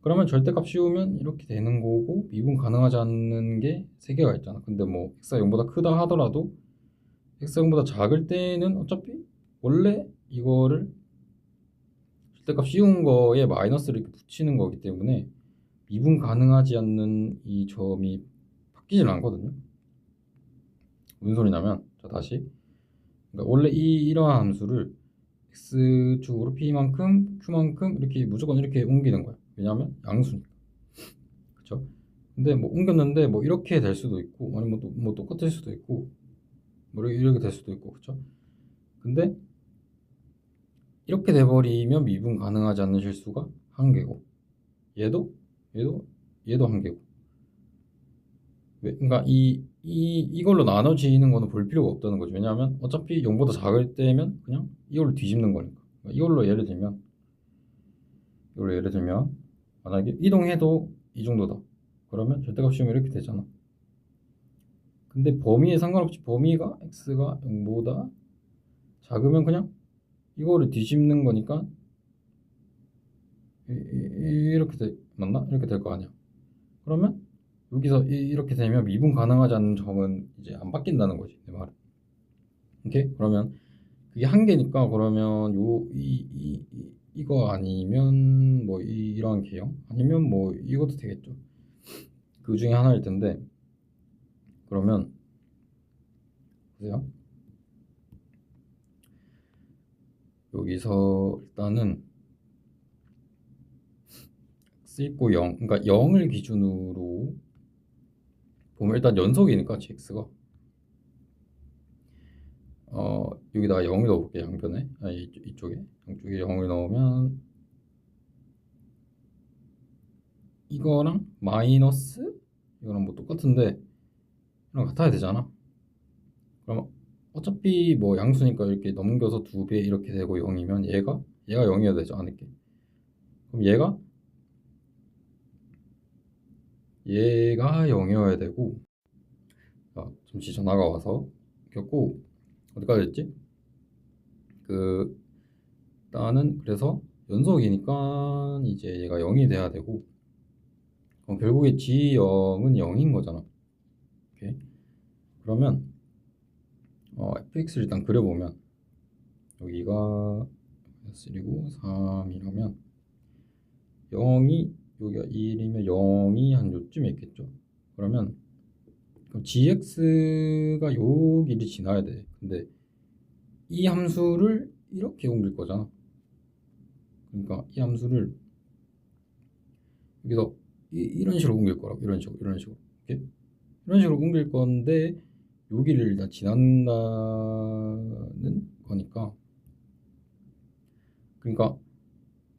그러면 절대값 씌우면 이렇게 되는 거고 미분 가능하지 않는 게 세 개가 있잖아. 근데 뭐 x가 0보다 크다 하더라도 x가 0보다 작을 때는 어차피 원래 이거를 절대값 씌운 거에 마이너스를 이렇게 붙이는 거기 때문에 미분 가능하지 않는 이 점이 바뀌질 않거든요. 무슨 소리냐면 자 다시 그러니까 원래 이러한 함수를 x축으로 p만큼 q만큼 이렇게 무조건 이렇게 옮기는 거야. 왜냐하면 양수니까. 그쵸? 근데 뭐 옮겼는데 뭐 이렇게 될 수도 있고 아니면 뭐 똑같을 수도 있고 뭐 이렇게 될 수도 있고 그쵸? 근데 이렇게 돼버리면 미분 가능하지 않는 실수가 한 개고 얘도 얘도 얘도 한 개고 그러니까 이걸로 나눠지는 거는 볼 필요가 없다는 거죠. 왜냐하면 어차피 0보다 작을 때면 그냥 이걸로 뒤집는 거니까. 그러니까 이걸로 예를 들면 만약에 이동해도 이 정도다. 그러면 절대값 씌우면 이렇게 되잖아. 근데 범위에 상관없이 범위가 x가 0보다 작으면 그냥 이거를 뒤집는 거니까 이렇게 맞나? 이렇게 될 거 아니야. 그러면 여기서 이렇게 되면 미분 가능하지 않는 점은 이제 안 바뀐다는 거지 내 말은. 오케이? 그러면 그게 한 개니까 그러면 이거 아니면 뭐 이런 개형 아니면 뭐 이것도 되겠죠. 그 중에 하나일 텐데 그러면 보세요. 여기서 일단은 x 있고 0 그러니까 0을 기준으로 보면 일단 연속이니까 x가 여기다가 0을 넣어볼게 양변에 아니 이쪽에 양쪽에 0을 넣으면 이거랑 마이너스 이거랑 뭐 똑같은데 이랑 같아야 되잖아. 그럼 어차피 뭐 양수니까 이렇게 넘겨서 2배 이렇게 되고 0이면 얘가 0이어야 되지 않을게. 그럼 얘가 0이어야 되고 잠시 전화가 와서 겼고 어디까지 했지? 그 일단은 그래서 연속이니까 이제 얘가 0이 돼야 되고 결국에 g0은 0인 거잖아. 오케이. 그러면 fx를 일단 그려보면 여기가 3고 3이라면 0이 여기가 1이면 0이 한 요쯤에 있겠죠. 그럼 gx가 요 길이 지나야 돼. 근데 이 함수를 이렇게 옮길 거잖아. 그러니까 이 함수를 여기서 이런 식으로 옮길 거라고. 이런 식으로 오케이? 이런 식으로 옮길 건데 여기를 일단 지난다는 거니까, 그러니까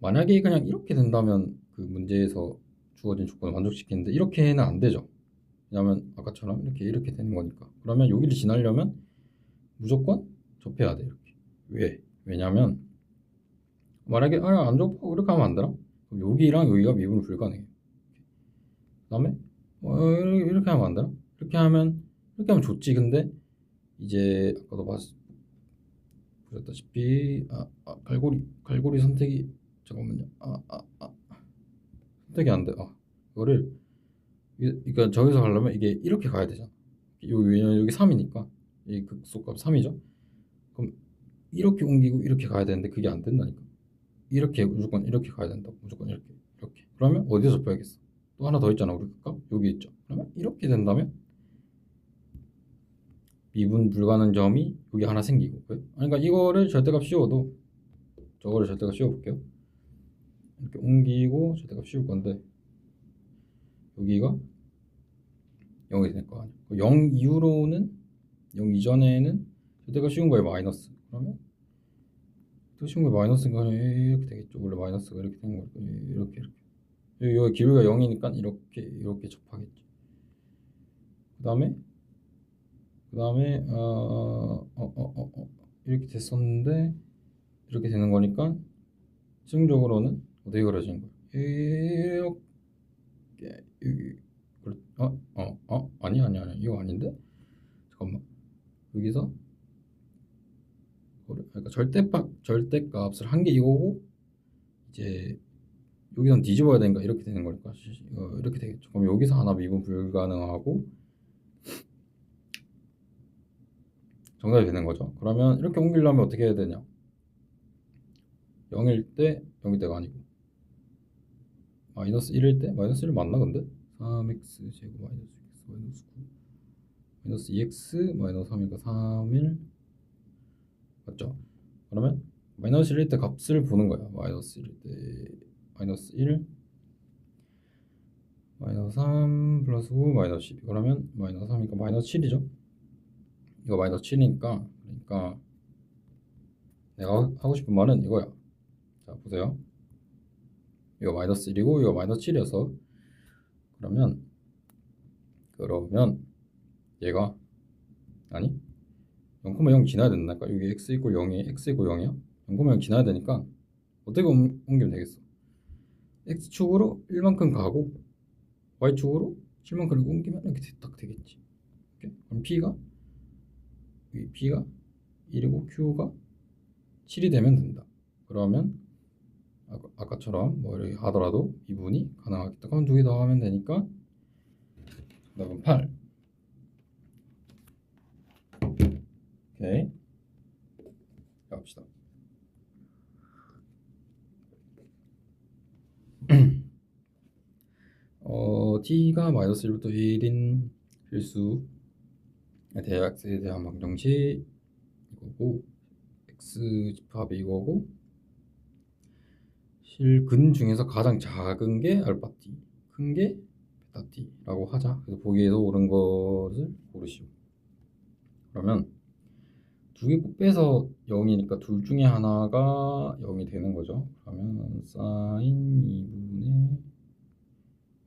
만약에 그냥 이렇게 된다면 그 문제에서 주어진 조건을 만족시키는데 이렇게는 안 되죠. 왜냐면 아까처럼 이렇게 되는 거니까. 그러면 여기를 지나려면 무조건 접해야 돼. 이렇게. 왜냐면 만약에 안 접고 이렇게 하면 안 되나? 그럼 여기랑 여기가 미분 불가능해. 그다음에 이렇게 하면 안 되나? 이렇게 하면 좋지. 근데 이제 아까도 보셨다시피 갈고리 선택이, 잠깐만요. 선택이 안 돼. 이거를, 그러니까 저기서 가려면 이게 이렇게 가야 되잖아. 왜냐면 여기 3이니까 이 극소값 3이죠. 그럼 이렇게 옮기고 이렇게 가야 되는데 그게 안 된다니까. 이렇게 무조건 이렇게 가야 된다고. 무조건 이렇게. 그러면 어디서 접해야겠어? 또 하나 더 있잖아. 우리 극값 여기 있죠. 그러면 이렇게 된다면 미분 불가능 점이 여기 하나 생기고. 그러니까 이거를 절대값 씌워도 저거를 절대값 씌워볼게요. 이렇게 옮기고 절대값 씌울 건데 여기가 0이 될 거 아니야. 0 이후로는, 0 이전에는 절대값 씌운 거에 마이너스. 그러면 또 씌운 거에 마이너스가 이렇게 되겠죠. 원래 마이너스가 이렇게 되는 거니까 이렇게. 여기 기울기가 0이니까 이렇게 접하겠죠. 그다음에 이렇게 됐었는데 이렇게 되는 거니까 최종적으로는 어떻게 그려지는 거야? 이렇게. 아니 이거 아닌데? 잠깐만. 여기서 그러니까 절대값을 한 게 이거고, 이제 여기선 뒤집어야 되니까 이렇게 되는 거니까 이렇게 되겠죠. 그럼 여기서 하나 미분 불가능하고 정답이 되는 거죠. 그러면 이렇게 옮기려면 어떻게 해야 되냐? 0일 때 0일 때가 아니고 마이너스 1일 때, 마이너스 1 맞나 근데? 3x 제곱 마이너스 x 마이너스 9 마이너스 2x 마이너스 3이니까 3일 맞죠? 그러면 마이너스 1일 때 값을 보는 거야. 마이너스 1일 때 마이너스 1 마이너스 3 플러스 9 마이너스 12. 그러면 마이너스 3이니까 마이너스 7이죠. 이거 마이너스 7이니까, 그러니까 내가 하고 싶은 말은 이거야. 자 보세요. 이거 마이너스 1이고 이거 마이너스 7이어서 그러면 얘가 아니 0,0 지나야 된다니까. 여기 x 이퀄 0이 x 이퀄 0이야. 0,0 지나야 되니까 어떻게 옮기면 되겠어? x축으로 1만큼 가고 y축으로 7만큼 옮기면 이렇게 딱 되겠지. 이렇게. 그럼 P가 1이고 Q가 7이 되면 된다. 그러면 아까처럼 뭐 이렇게 하더라도 미분이 가능하겠다. 그럼 두 개 더 하면 되니까 정답은 8. 오케이. 갑시다. t가 마이너스 1부터 1인 필수 대학생에 대한 방정식 이거고, x 집합이 이거고, 실근 중에서 가장 작은 게 알파 t, 큰 게 베타 t라고 하자. 그래서 보기에서 옳은 것을 고르시오. 그러면 두 개 곱해서 0이니까 둘 중에 하나가 0이 되는 거죠. 그러면 사인 2분의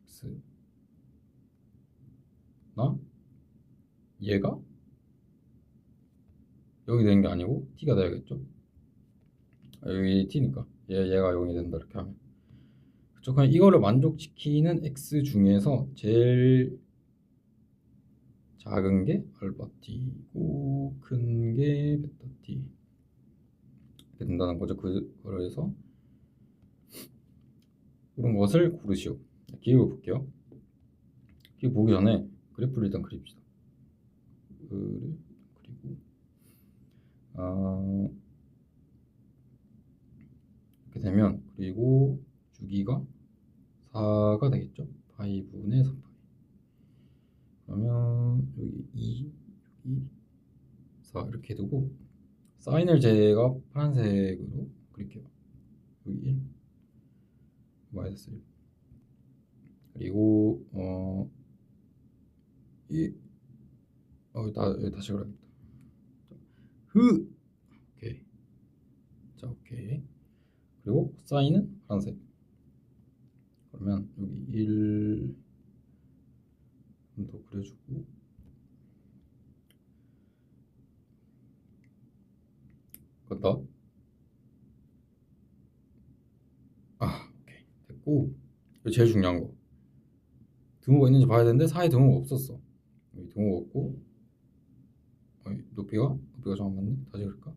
x 나 얘가 0이 되는 게 아니고 t가 돼야겠죠. 여기 t니까 얘가 0이 된다 이렇게 하면. 그쵸. 그냥 이거를 만족시키는 x 중에서 제일 작은 게 알파 t고 큰 게 베타 t 이렇게 된다는 거죠. 그래서 그런 것을 고르시오. 기억을 볼게요. 기억 보기 전에 그래프를 일단 그립시다. 그리고 이렇게 되면, 그리고 주기가 4가 되겠죠. 파이 분의 3파이. 그러면 여기 2, 여기 4 이렇게 두고 사인을 제가 파란색으로 그릴게요. 여기 1 마이너스 1 그리고 여기 다시 그려야겠다. 오케이. 자, 오케이. 그리고 사인은 파란색. 그러면 여기 1 더 그려주고 됐다. 오케이. 됐고 이거 제일 중요한 거. 등호가 있는지 봐야 되는데 사이에 등호가 없었어. 여기 등호가 없고 높이가 좀 안 맞네. 다시 그럴까?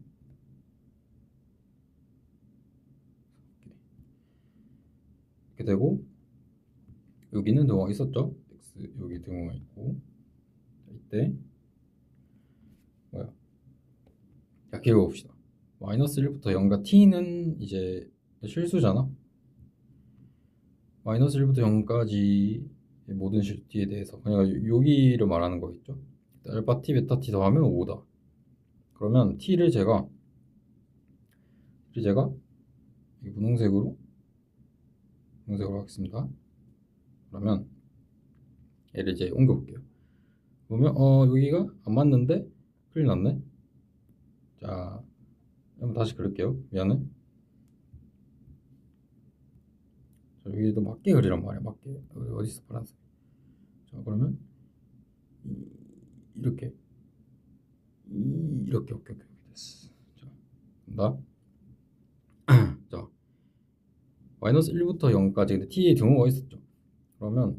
이렇게 되고 여기는 등호가 있었죠. x 여기 등호가 있고 이때 뭐야? 약게 읽어봅시다. 마이너스 1부터 0과 t는 이제 실수잖아. 마이너스 1부터 0까지 모든 t에 대해서 그러니까 여기를 말하는 거겠죠. 알파 t, 베타 t 더하면 5다. 그러면 t를 제가 이 분홍색으로 하겠습니다. 그러면 얘를 이제 옮겨볼게요. 보면 여기가 안 맞는데 큰일 났네. 자, 한번 다시 그릴게요. 미안해. 자, 여기도 맞게 그리란 말이야. 맞게. 어디 있어 파란색. 자, 그러면 이렇게 오케이 됐어. 자, 간다. 자, 마이너스 1부터 0까지 근데 t의 등호가 있었죠. 그러면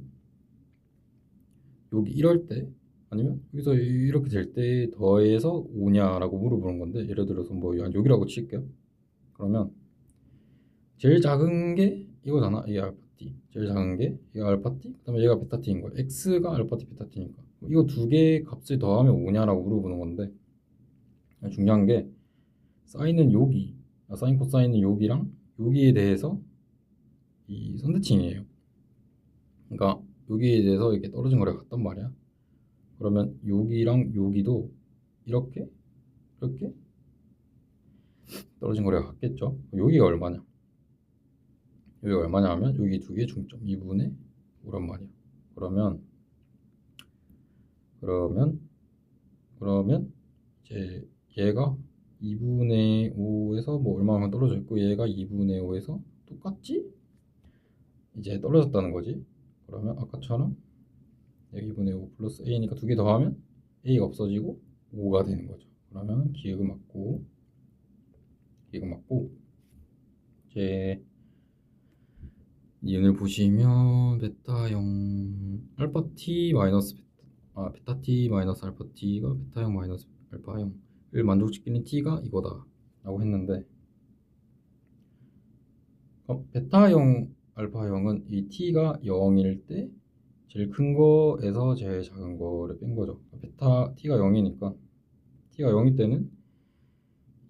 여기 이럴 때 아니면 여기서 이렇게 될 때 더해서 5냐라고 물어보는 건데 예를 들어서 뭐 여기라고 칠게요. 그러면 제일 작은 게 이거잖아. 이게 알파 t. 제일 작은 게 얘가 알파 t. 그다음에 얘가 베타 t인 거야. x가 알파 t, 베타 t니까 이거 두 개의 값을 더하면 5냐라고 물어보는 건데 중요한 게 사인은 여기, 사인 코사인은 여기랑 여기에 대해서 이 선대칭이에요. 그러니까 여기에 대해서 이렇게 떨어진 거리가 같단 말이야. 그러면 여기랑 여기도 이렇게 떨어진 거리가 같겠죠. 여기가 얼마냐? 여기가 얼마냐 하면 여기 두 개 중점 2분의 5란 말이야. 그러면 이제 얘가 2분의 5에서 뭐 얼마만 떨어져 있고 얘가 2분의 5에서 똑같지? 이제 떨어졌다는 거지. 그러면 아까처럼 여기 2분의 5 플러스 a니까 두 개 더하면 a가 없어지고 5가 되는 거죠. 그러면 기억은 맞고 이제 니은을 보시면 베타 0 알파 t 마이너스 베타 t 마이너스 알파 t가 베타 0 마이너스 알파 0을 만족시키는 t가 이거다 라고 했는데 베타 0 알파 0은 이 t가 0일 때 제일 큰 거에서 제일 작은 거를 뺀 거죠. 베타 t가 0이니까 t가 0일 때는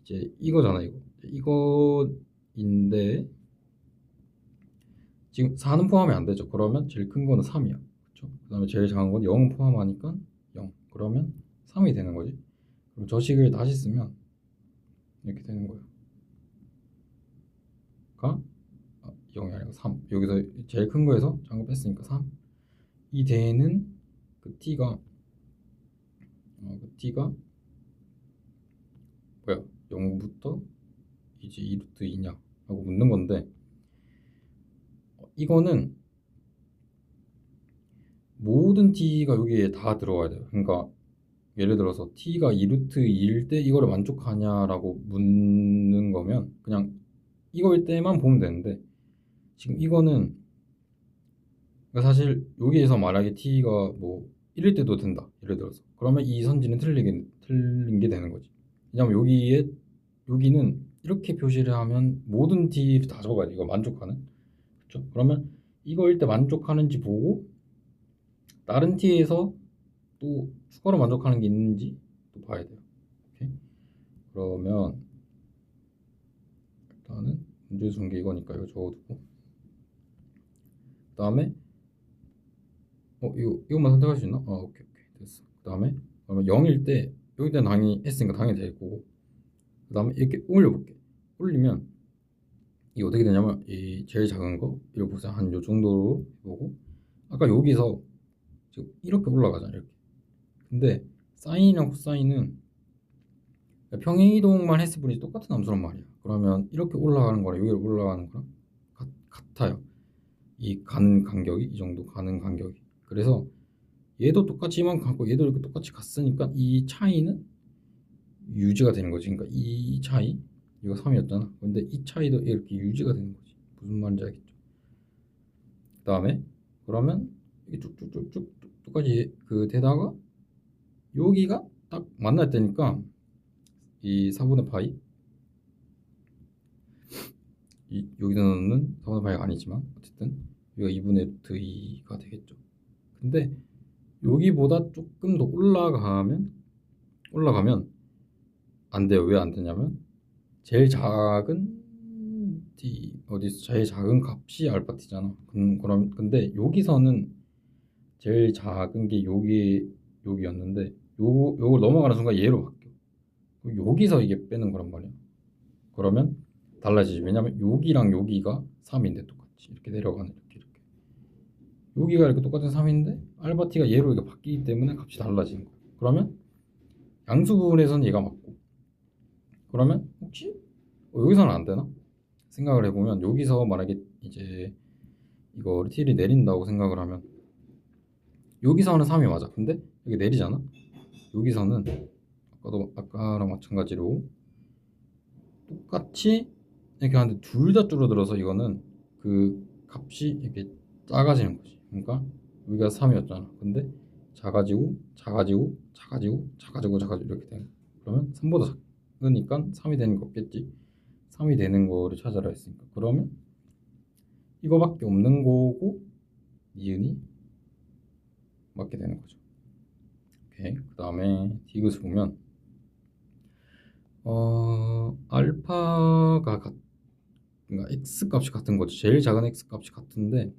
이제 이거잖아. 이거인데 지금 4는 포함이 안 되죠. 그러면 제일 큰 거는 3이야. 그렇죠? 그다음에 제일 작은 건 0은 포함하니까 0. 그러면 3이 되는 거지. 그럼 저 식을 다시 쓰면 이렇게 되는 거예요. 0이 아니고 3. 여기서 제일 큰 거에서 작은 거 뺐으니까 3. 이 대는 그 t가 뭐야? 0부터 이제 2루트 2냐 하고 묻는 건데 이거는 모든 t가 여기에 다 들어와야 돼요. 그러니까 예를 들어서 t가 2루트 2일 때 이거를 만족하냐라고 묻는 거면 그냥 이거일 때만 보면 되는데 지금 이거는 그러니까 사실 여기에서 만약에 t가 뭐 1일 때도 된다. 예를 들어서 그러면 이 선지는 틀린 게 되는 거지. 왜냐면 여기는 이렇게 표시를 하면 모든 t를 다 적어야 돼. 이거 만족하는. 그렇죠? 그러면 이거일 때 만족하는지 보고 다른 t에서 또 추가로 만족하는 게 있는지 또 봐야 돼요. 오케이? 그러면 일단은 문제 준 게 이거니까 이거 적어두고 그 다음에 이것만 선택할 수 있나? 오케이 됐어. 그 다음에 그러면 0일 때 여기 때는 당연히 했으니까 당연히 될 거고 그 다음에 이렇게 올려볼게. 올리면 이게 어떻게 되냐면 이 제일 작은 거 이거 보세요. 한 요 정도로 보고 아까 여기서 지금 이렇게 올라가잖아요. 이렇게. 근데 사인이랑 코사인은 평행이동만 했을 뿐이지 똑같은 함수란 말이야. 그러면 이렇게 올라가는 거랑 여기로 올라가는 거랑 같아요. 이 가는 간격이 이 정도 가는 간격이. 그래서 얘도 똑같이만 갖고 얘도 이렇게 똑같이 갔으니까 이 차이는 유지가 되는 거지. 그러니까 이 차이 이거 3이었잖아. 근데 이 차이도 이렇게 유지가 되는 거지. 무슨 말인지 알겠죠? 그 다음에 그러면 이게 쭉쭉쭉쭉 똑같이 그 되다가 여기가 딱 만날 때니까 이 4분의 파이 여기다 넣는 4분의 파이가 아니지만 어쨌든 여기가 2분의 루트 2가 되겠죠. 근데 여기보다 조금 더 올라가면 안 돼요. 왜 안 되냐면 제일 작은 t 어디서 제일 작은 값이 알파 t잖아. 그럼 근데 여기서는 제일 작은 게 여기였는데 요걸 넘어가는 순간 얘로 바뀌어. 여기서 이게 빼는 거란 말이야. 그러면 달라지지. 왜냐면 여기랑 여기가 3인데 똑같이 이렇게 내려가는 이렇게 여기가 이렇게 똑같은 3인데 알파 t가 얘로 이렇게 바뀌기 때문에 값이 달라지는 거야. 그러면 양수 부분에서는 얘가 맞고 그러면 혹시 여기서는 안 되나? 생각을 해보면 여기서 만약에 이제 이거 t를 내린다고 생각을 하면 여기서는 3이 맞아. 근데 여기 내리잖아. 여기서는 아까랑 마찬가지로 똑같이 이렇게 하는데 둘 다 줄어들어서 이거는 그 값이 이렇게 작아지는 거지. 그러니까 여기가 3이었잖아. 근데 작아지고 이렇게 되는 거야. 그러면 3보다 작으니까 3이 되는 거 없겠지. 3이 되는 거를 찾아라 했으니까 그러면 이거밖에 없는 거고 니은이 맞게 되는 거죠. 오케이. 그 다음에 디귿을 보면 알파가 그러니까 x 값이 같은 거죠. 제일 작은 x 값이 같은데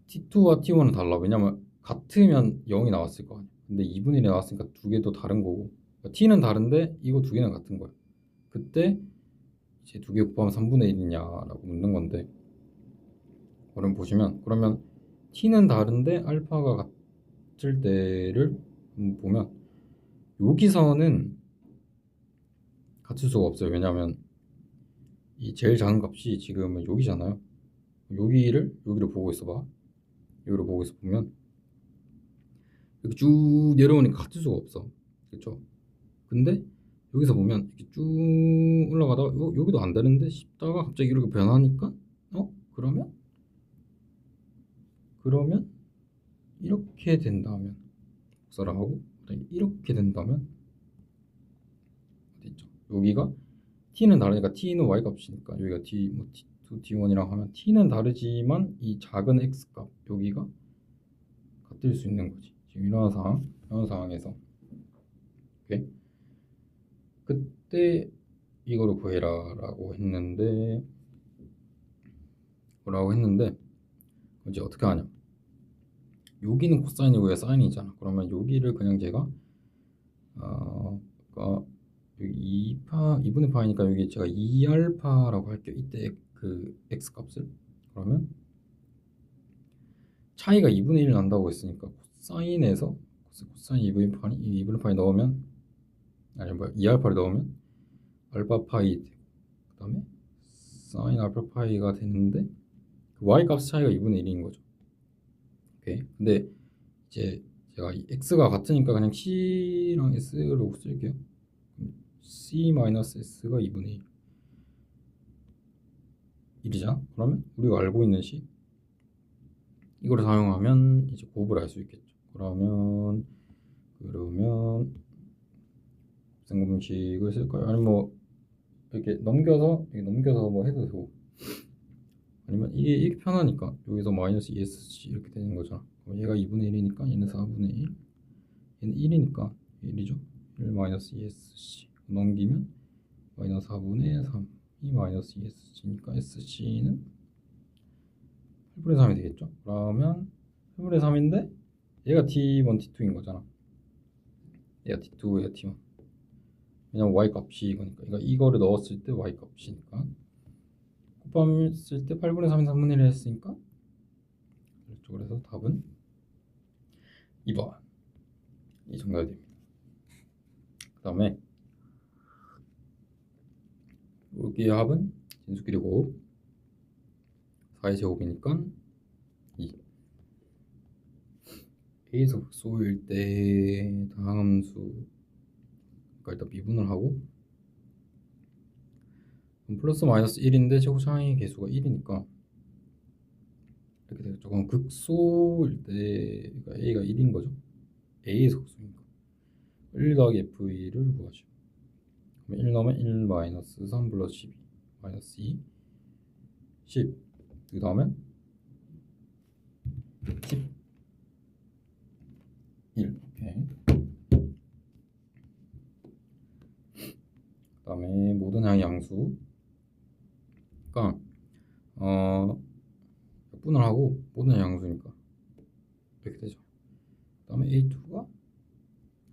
t2와 t1은 달라. 왜냐면 같으면 0이 나왔을 거 아니야. 근데 2분의 1이 나왔으니까 두 개도 다른 거고 그러니까 t는 다른데 이거 두 개는 같은 거야. 그때 이제 두 개 곱하면 3분의 1이냐라고 묻는 건데 그럼 보시면 그러면 t는 다른데 알파가 같을 때를 보면 여기서는 같을 수가 없어요. 왜냐하면 이 제일 작은 값이 지금은 여기잖아요. 여기를 보고 있어봐. 여기를 보고 있어 보면 이렇게 쭉 내려오니까 같을 수가 없어. 그렇죠? 근데 여기서 보면 이렇게 쭉 올라가다가 여기도 안 되는데 싶다가 갑자기 이렇게 변하니까 그러면 이렇게 된다면 복사를 하고 이렇게 된다면 어디 있죠? 여기가 t는 다르니까 t는 y 값이니까 여기가 t 뭐 t2 t1이라고 하면 t는 다르지만 이 작은 x 값 여기가 같을 수 있는 거지. 지금 이런 상황에서 오케이? 그때 이거를 구해라라고 했는데 이제 어떻게 하냐? 여기는 코사인이고 여기 사인이잖아. 그러면 여기를 그냥 제가 그러니까 여기 2분의 파이니까 여기 제가 2알파라고 할게요. 이때 그 x 값을 그러면 차이가 2분의 1 난다고 했으니까 코사인에서 코사인 2분의 파이 넣으면 아니 뭐야 2알파를 넣으면 알파 파이 되고 그 다음에 사인 알파 파이가 되는데 그 y 값 차이가 2분의 1인 거죠. 오케이. 근데 이제 제가 이 x가 같으니까 그냥 c랑 s로 쓸게요. c-s가 2분의 1이잖아. 그러면 우리가 알고 있는 식 이거를 사용하면 이제 곱을 알 수 있겠죠. 그러면 곱셈공식을 쓸까요? 아니면 뭐 이렇게 넘겨서 뭐 해도 되고 아니면 이게 편하니까 여기서 마이너스 ESC 이렇게 되는 거잖아. 얘가 2분의 1이니까 얘는 4분의 1 얘는 1이니까 1이죠. 1 마이너스 ESC 넘기면 마이너스 4분의 3 이 마이너스 ESC니까 SC는 8분의 3이 되겠죠. 그러면 8분의 3인데 얘가 T1, T2인 거잖아. 얘가 T2, 얘가 T1. 왜냐면 y 값이 이거니까. 그러니까 이거를 넣었을 때 y 값이니까. 곱했을 때 8분의 3인 3분의 1 했으니까. 그렇죠. 그래서 답은 2번. 이 정답이 됩니다. 그 다음에 여기의 합은 진수끼리고 4의 제곱이니까 2. A에서 극소일 때 다함수, 그러니까 일단 미분을 하고, 플러스 마이너스 1인데 최고차이 개수가 1이니까 이렇게 되겠죠. 그럼 극소일 때 그러니까 A가 1인 거죠. A에서 극소니까 1 더하기 F2를 구하죠. 그러면 1 넣으면 1 마이너스 3 플러스 12 마이너스 2 10. 그 다음에 10 1. 오케이. 그 다음에 모든 양의 양수, 그러니까 분을 하고 모든 양수니까 이렇게 되죠. 그 다음에 A2가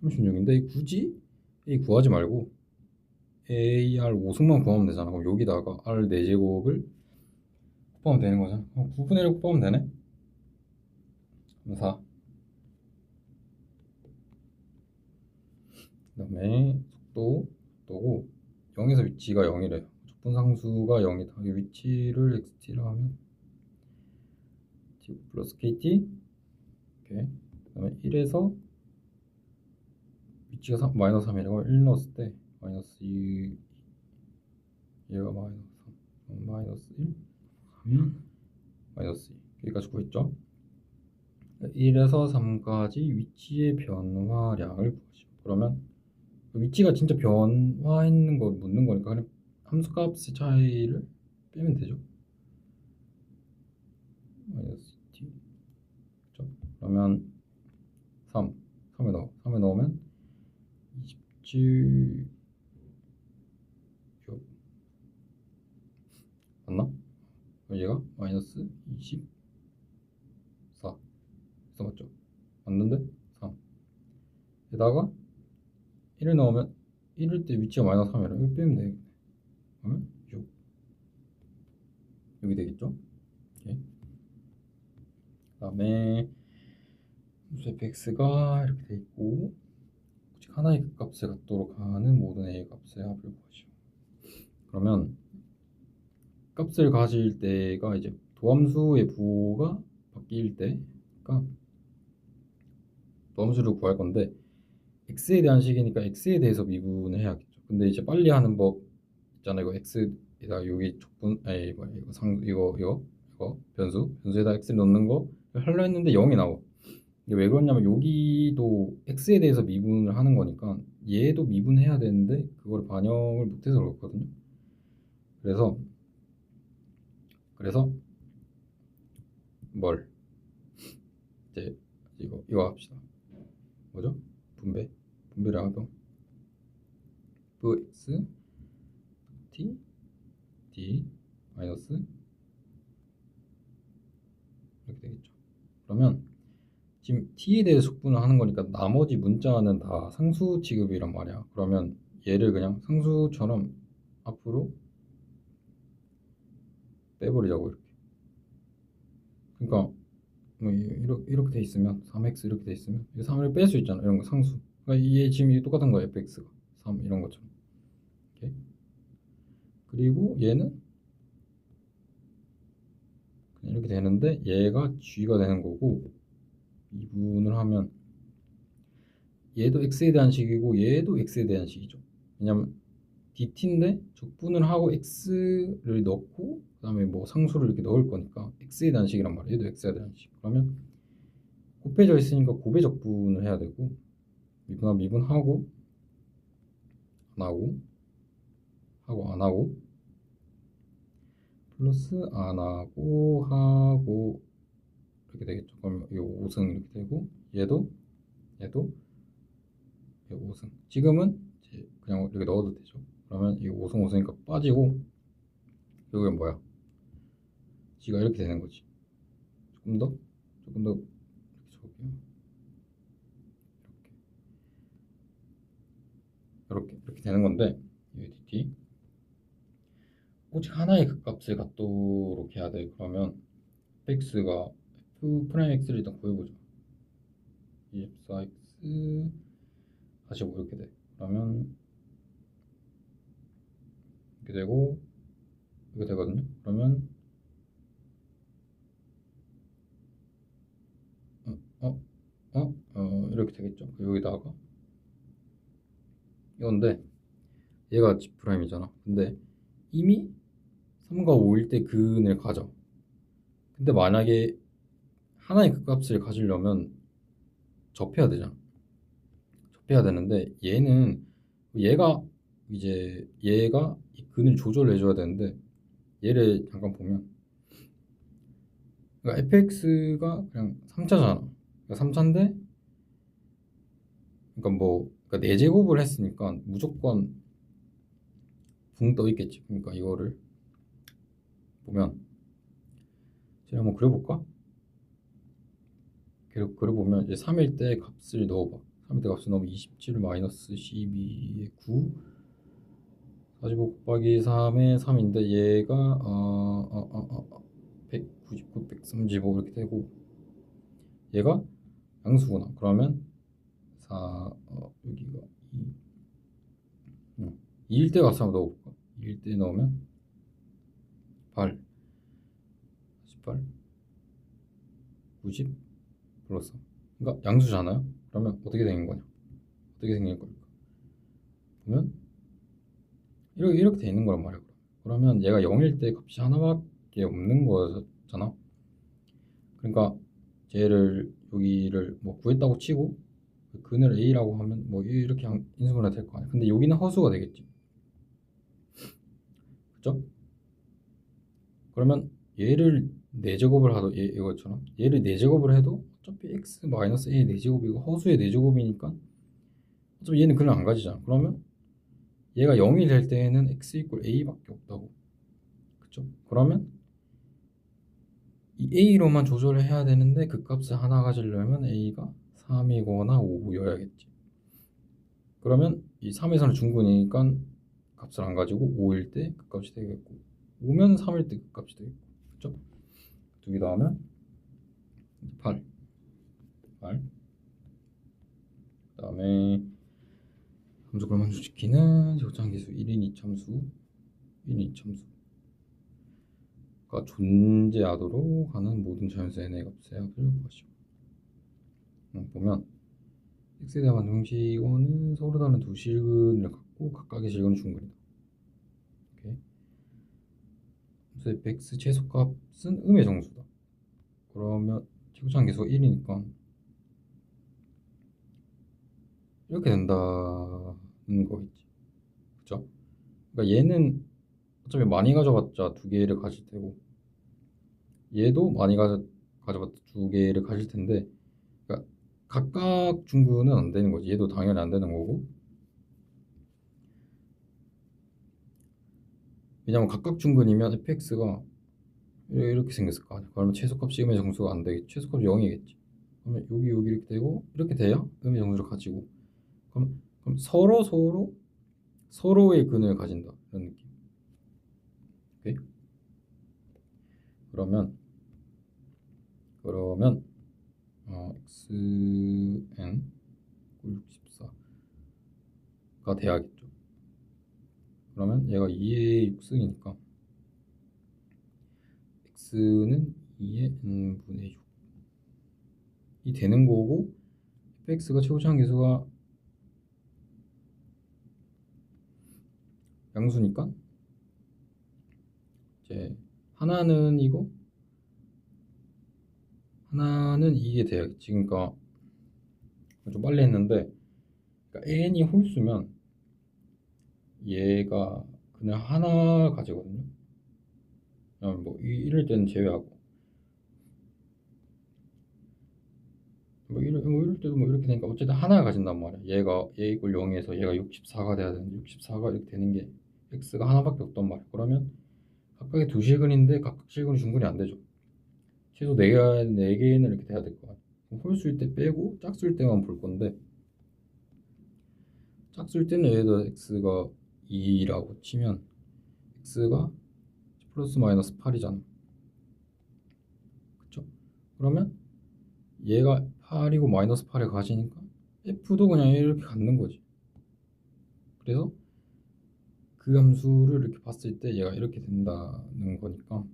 36인데 굳이 A 구하지 말고 AR 5승만 구하면 되잖아. 그럼 여기다가 R 4제곱을 곱하면 되는 거잖아. 9분의 1 곱하면 되네. 그럼 4. 그 다음에 속도고 0에서 위치가 0이래요. 적분상수가 0이다. 이 위치를 xt라 하면 t 플러스 kt. 오케이. 그 다음에 1에서 위치가 마이너스 3이라고 1 넣었을 때 마이너스 2, 얘가 마이너스 3, 마이너스 1 하면 마이너스 2. 여기까지 구했죠. 1에서 3까지 위치의 변화량을 구하시오. 그러면 위치가 진짜 변화했는 걸 묻는 거니까 그냥 함수값의 차이를 빼면 되죠. 마이너스 t. 그렇죠? 그러면 3에 넣으면 27 맞나? 그럼 얘가 마이너스 24. 맞죠? 맞는데? 3. 에다가 1을 넣으면 1일 때 위치가 마이너스 3이라 이거 빼면 되겠네. 그러면 6. 여기 되겠죠? 오케이. 그 다음에 fx가 이렇게 돼 있고 하나의 값에 갖도록 하는 모든 a 값의 합을 구하시오. 그러면 값을 가질 때가 이제 도함수의 부호가 바뀔 때니까 도함수를 구할 건데 x에 대한 식이니까 x에 대해서 미분을 해야겠죠. 근데 이제 빨리 하는 법 있잖아요. 이거 x에다 여기 적분 아니 이거 변수에다 x를 넣는 거 하려 했는데 0이 나와. 이게 왜 그러냐면 여기도 x에 대해서 미분을 하는 거니까 얘도 미분해야 되는데 그걸 반영을 못해서 그렇거든요. 그래서 뭘 이제 이거 합시다. 뭐죠? 분배를 하고 vx t 마이너스 이렇게 되겠죠. 그러면 지금 t에 대해 숙분을 하는 거니까 나머지 문자는 다 상수 취급이란 말이야. 그러면 얘를 그냥 상수처럼 앞으로 빼버리자고 이렇게. 그러니까 뭐 이렇게 돼 있으면 3x 이렇게 돼 있으면 이 3을 뺄 수 있잖아. 이런 거 상수. 그러니까 이게 지금 똑같은 거야. fx가 3 이런 것처럼. 오케이. 그리고 얘는 그냥 이렇게 되는데 얘가 g가 되는 거고 미분을 하면 얘도 x에 대한 식이고 얘도 x에 대한 식이죠. 왜냐면 dt인데 적분을 하고 x를 넣고 그 다음에 뭐 상수를 이렇게 넣을 거니까 x에 대한 식이란 말이에요. 얘도 x에 대한 식. 그러면 곱해져 있으니까 곱의 적분을 해야 되고 미분하고 안 하고 플러스 안 하고 이렇게 되겠죠. 그럼 이 5승 이렇게 되고 얘도 5승. 지금은 이제 그냥 이렇게 넣어도 되죠. 그러면 이 5승이니까 빠지고 여기가 뭐야? g가 이렇게 되는 거지. 조금 더 이렇게 적을게요. 이렇게 되는 건데 UDT 오직 하나의 극값을 갖도록 해야 돼. 그러면 fx가 f 프라임 x를 일단 구해보자. 24x 45 이렇게 돼. 그러면 이렇게 되고 이렇게 되거든요. 그러면 이렇게 되겠죠. 여기다가 이건데 얘가 G 프라임이잖아. 근데 이미 3과 5일 때 근을 가져. 근데 만약에 하나의 극값을 가지려면 접해야 되잖아. 접해야 되는데 얘가 얘가 이 근을 조절해 줘야 되는데 얘를 잠깐 보면 그러니까 fx가 그냥 3차잖아. 그러니까 3차인데 그러니까 4제곱을 했으니까 무조건 붕 떠 있겠지. 그러니까 이거를 보면 제가 한번 그려볼까? 그려보면 이제 3일 때 값을 넣어봐. 3일 때 값을 넣으면 27 마이너스 12의 9 45 곱하기 3의 3인데 얘가 199, 135 이렇게 되고 얘가 양수구나. 그러면 4 여기가 2일 때 값을 한번 넣어볼까? 2일 때 넣으면 8 18 90 플러스 그러니까 양수잖아요. 그러면 어떻게 되는 거냐? 어떻게 생길 걸까? 보면 이렇게 돼 있는 거란 말이야. 그러면 얘가 0일 때 값이 하나밖에 없는 거잖아. 그러니까 얘를 여기를 뭐 구했다고 치고 근을 a라고 하면 뭐 이렇게 인수분해 될 거 아니야. 근데 여기는 허수가 되겠지. 그죠? 그러면 얘를 4제곱을 하도 이것처럼 얘를 4제곱을 해도 어차피 x 마이너스 a 4제곱이고 허수의 4제곱이니까 어차피 얘는 근을 안 가지잖아. 그러면 얘가 0이 될 때에는 x 이퀄 a밖에 없다고. 그쵸? 그러면 이 a로만 조절을 해야 되는데 그 값을 하나 가지려면 a가 3이거나 5여야겠지. 그러면 이 3에서는 중근이니까 값을 안 가지고 5일 때 그 값이 되겠고 5면 3일 때 그 값이 되겠고 그쵸? 두 개 더하면 8 그 다음에 함수를 만족시키는 적정함계수 1인 이참수 1인 이참수가 존재하도록 하는 모든 자연수 n의 값의 합을 구하시오. 보면 x에 대한 방정식은 서로 다른 두 실근을 갖고 각각의 실근은 중근이다. 오케이. 그래서 fx 최소값은 음의 정수다. 그러면 최고차함계수가 1이니까 이렇게 된다는 거겠지. 그쵸? 그러니까 얘는 어차피 많이 가져봤자 두 개를 가질 테고 얘도 많이 가져봤자 두 개를 가질 텐데 그러니까 각각 중근은 안 되는 거지. 얘도 당연히 안 되는 거고 왜냐면 각각 중근이면 fx가 이렇게 생겼을 거 아니야. 그러면 최소값이 음의 정수가 안 되겠지. 최소값이 0이겠지. 그러면 여기 이렇게 되고 이렇게 돼야 음의 정수를 가지고 그럼 서로의 근을 가진다 이런 느낌. 오케이? 그러면 xn 64가 돼야겠죠. 그러면 얘가 2의 6승이니까 x는 2의 n분의 6이 되는 거고 fx가 최고차함계수가 양수니까 이제 하나는 이거 하나는 이게 돼야겠지. 그러니까 좀 빨리 했는데 그러니까 n이 홀수면 얘가 그냥 하나 가지거든요. 뭐 이럴 때는 제외하고 이럴 때도 뭐 이렇게 되니까 어쨌든 하나 가진단 말이야. 얘가 얘 이꼴 0에서 얘가 64가 돼야 되는데 64가 이렇게 되는 게 x가 하나밖에 없단 말이야. 그러면 각각의 두 실근인데 각각 실근이 중근이 안 되죠. 최소 4개는 이렇게 돼야 될 거 같아. 홀수일 때 빼고 짝수일 때만 볼 건데 짝수일 때는 예를 들어 x가 2라고 치면 x가 플러스 마이너스 8이잖아. 그쵸? 그러면 얘가 8이고 마이너스 8에 가지니까 f도 그냥 이렇게 갖는 거지. 그래서 그 함수를 이렇게 봤을 때 얘가 이렇게 된다는 거니까,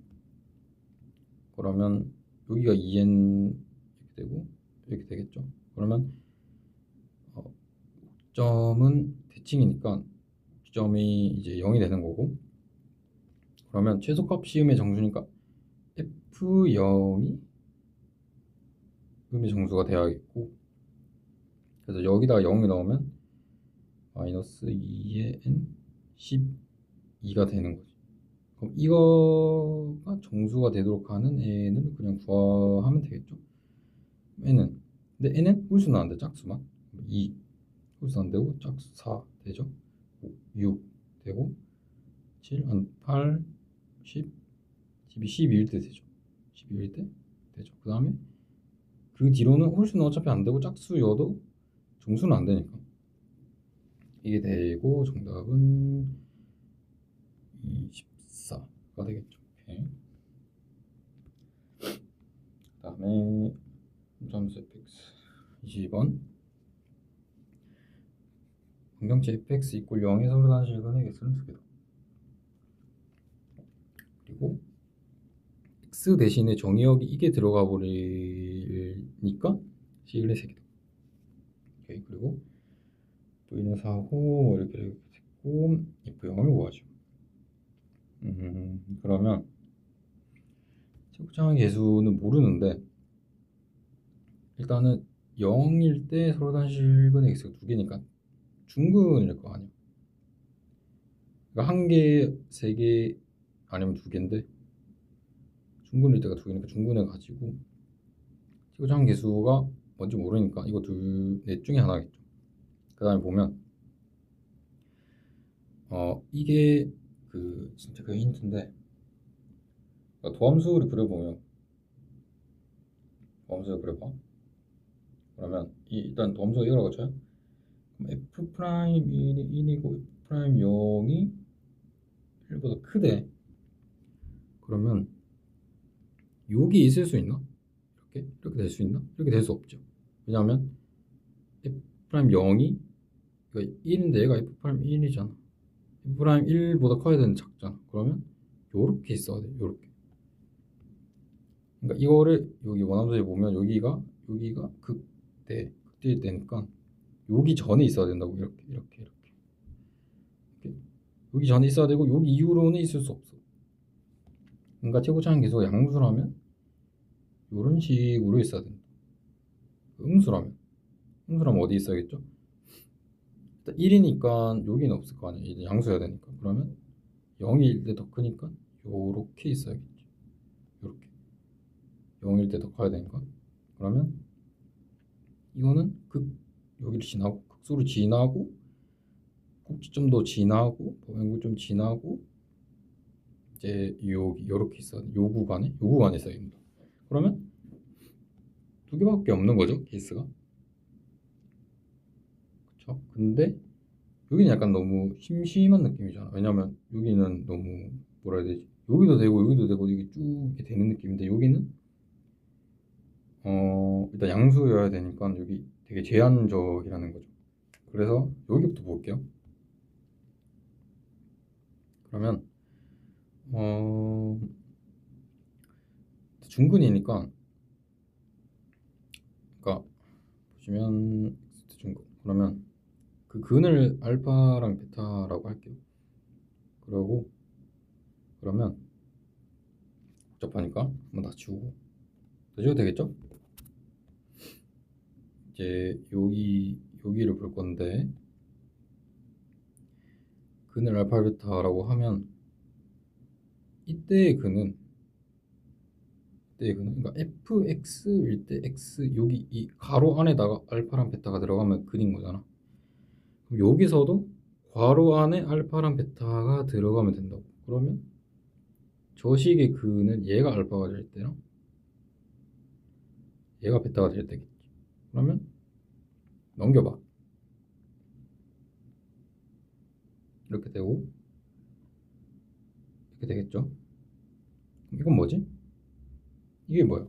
그러면 여기가 2n 이렇게 되고 이렇게 되겠죠. 그러면 점은 대칭이니까 점이 이제 0이 되는 거고, 그러면 최소값 시음의 정수니까 f0이 음의 정수가 돼야겠고, 그래서 여기다가 0이 넣으면 마이너스 2의 n 12가 되는 거지. 그럼 이거가 정수가 되도록 하는 n을 그냥 구하면 되겠죠. n은, 근데 n은 홀수는 안 돼. 짝수만 2 홀수 안 되고 짝수 4 되죠. 6 되고 7, 8, 10, 12, 12일 때 되죠. 12일 때 되죠. 그 다음에 그 뒤로는 홀수는 어차피 안 되고 짝수여도 정수는 안 되니까 이게 되고 정답은 24가 되겠죠. 오케이. 그 다음에 점수 fx 20번 방정치 fx 이꼴 0의 서울단실근의 개수는 2개다. 그리고 x 대신에 정의역이 이게 들어가 버리니까 c의 3개다. 오케이. 그리고 v는 4호 뭐 이렇게 됐고 if 0을 구하죠. 그러면 최고창의 개수는 모르는데 일단은 0일 때 서로단실근의 x가 2개니까 중근일 거 아니야. 그러니까 1개, 3개 아니면 2개인데 중근일 때가 2개니까 중근해 가지고 최고창 개수가 뭔지 모르니까 이거 넷 중에 하나겠죠. 그 다음에 보면 이게 진짜 그 힌트인데, 그러니까 도함수를 그려보면 도함수를 그려봐. 그러면 일단 도함수가 이거라고 쳐요. 그럼 f 프라임 1이고 f 프라임 0이 1보다 크대. 그러면 여기 있을 수 있나? 이렇게 될 수 있나? 이렇게 될 수 없죠. 왜냐하면 f 프라임 0이 그러니까 1인데 얘가 f 프라임 1이잖아. f 프라임 1보다 커야 되는 작잖아. 그러면 요렇게 있어야 돼. 요렇게. 그러니까 이거를 여기 원함수에 보면 여기가 극대일 때니까 여기 전에 있어야 된다고. 이렇게 여기 전에 있어야 되고 여기 이후로는 있을 수 없어. 그러니까 최고차항 계수가 양수라면 이런 식으로 있어야 된다. 음수라면 어디 있어야겠죠? 1이니까 여기는 없을 거 아니야. 이제 양수여야 되니까. 그러면 0일 때 더 크니까 요렇게 있어야겠지. 요렇게 0일 때 더 커야 되니까. 그러면 이거는 여기를 지나고 극소를 지나고 꼭지점도 지나고 범위구좀 지나고 이제 여기 요렇게 있어야 돼. 요 구간에 있어야 됩니다. 그러면 2개밖에 없는 거죠, 케이스가. 그쵸? 근데 여기는 약간 너무 심심한 느낌이잖아. 왜냐면 여기는 너무 뭐라 해야 되지? 여기도 되고 이게 쭉 이렇게 되는 느낌인데 여기는 일단 양수여야 되니까 여기 되게 제한적이라는 거죠. 그래서 여기부터 볼게요. 그러면 중근이니까, 그러니까 보시면 중근. 그러면 그 근을 알파랑 베타라고 할게요. 그러면 복잡하니까 한번 다 지우고 되겠죠? 이제 여기를 볼 건데 근을 알파 베타라고 하면 이때의 근은 그러니까 fx일 때 x 여기 이 가로 안에다가 알파랑 베타가 들어가면 근인 거잖아. 그럼 여기서도 괄호 안에 알파랑 베타가 들어가면 된다고. 그러면 저 식의 근은 얘가 알파가 될 때랑 얘가 베타가 될 때겠지. 그러면 넘겨봐. 이렇게 되고 이렇게 되겠죠. 이건 뭐지? 이게 뭐야?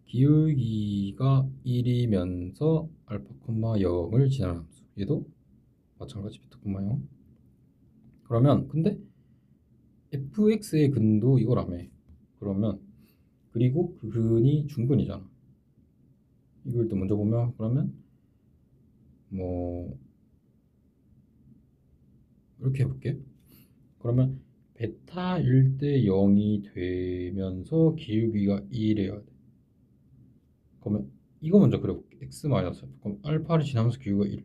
기울기가 1이면서 알파, 0을 지나는 함수. 얘도 마찬가지 베타, 0. 그러면 근데 fx의 근도 이거라며. 그러면 그리고 그 근이 중근이잖아. 이걸 또 먼저 보면 그러면 뭐 이렇게 해볼게. 그러면 베타일 때 0이 되면서 기울기가 1이어야 돼. 그러면 이거 먼저 그려볼게. x 마이너스 알파. 그럼 알파를 지나면서 기울기가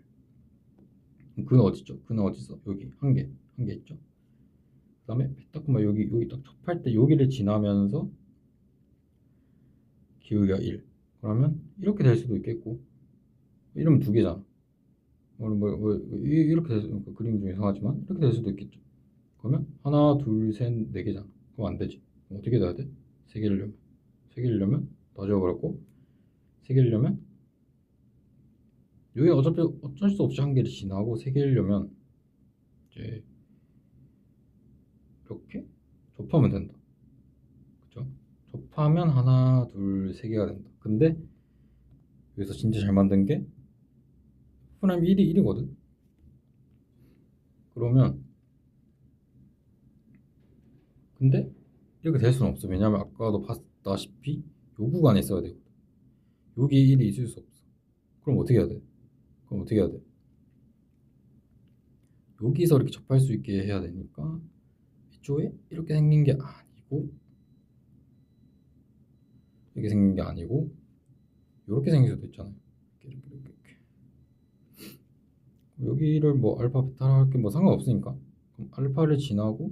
1. 그는 어디 있죠? 그는 어디 있어? 여기 한 개 있죠? 그 다음에 베타, 여기 딱 접할 때 여기를 지나면서 기울기가 1. 그러면 이렇게 될 수도 있겠고, 이러면 두 개잖아. 이렇게 될 수, 그림 좀 이상하지만 이렇게 될 수도 있겠죠. 그러면 하나, 둘, 셋, 네 개잖아. 그럼 안 되지. 그럼 어떻게 돼야 돼? 세 개를 넣으면 더 지워버렸고, 세 개를 넣으면 여기 어차피 어쩔 수 없이 한 개를 지나고 세 개를 넣으면 이제 이렇게 접하면 된다. 그죠? 접하면 하나, 둘, 세 개가 된다. 근데 여기서 진짜 잘 만든 게 프라임 1이 1이거든. 그러면 근데 이렇게 될 수는 없어. 왜냐면 아까도 봤다시피 요 구간에 있어야 되거든. 여기 1이 있을 수 없어. 그럼 어떻게 해야 돼? 그럼 어떻게 해야 돼? 여기서 이렇게 접할 수 있게 해야 되니까 이쪽에 이렇게 생긴 게 아니고 이렇게 생긴 게 아니고 이렇게 생길 수도 있잖아요. 이렇게. 여기를 뭐 알파 베타라 할 게 뭐 상관없으니까 그럼 알파를 지나면서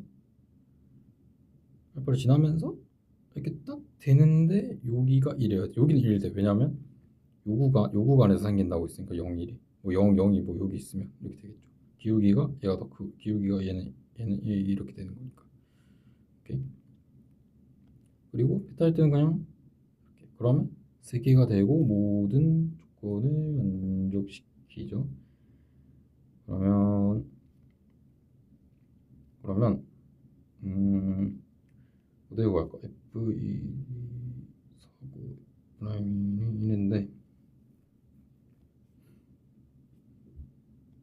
이렇게 딱 되는데 여기가 1이에요. 여기는 1이 돼. 왜냐면 요 구간에서 생긴다고 했으니까 0, 1이 뭐 0, 0이 뭐 여기 있으면 이렇게 되겠죠. 기울기가 얘가 더 기울기가 얘는 이렇게 되는 거니까. 오케이. 그리고 베타 할 때는 그냥 이렇게. 그러면 세 개가 되고 모든 조건을 만족시키죠. 그러면 어디로 갈까? F2 사고 프라임이 있는데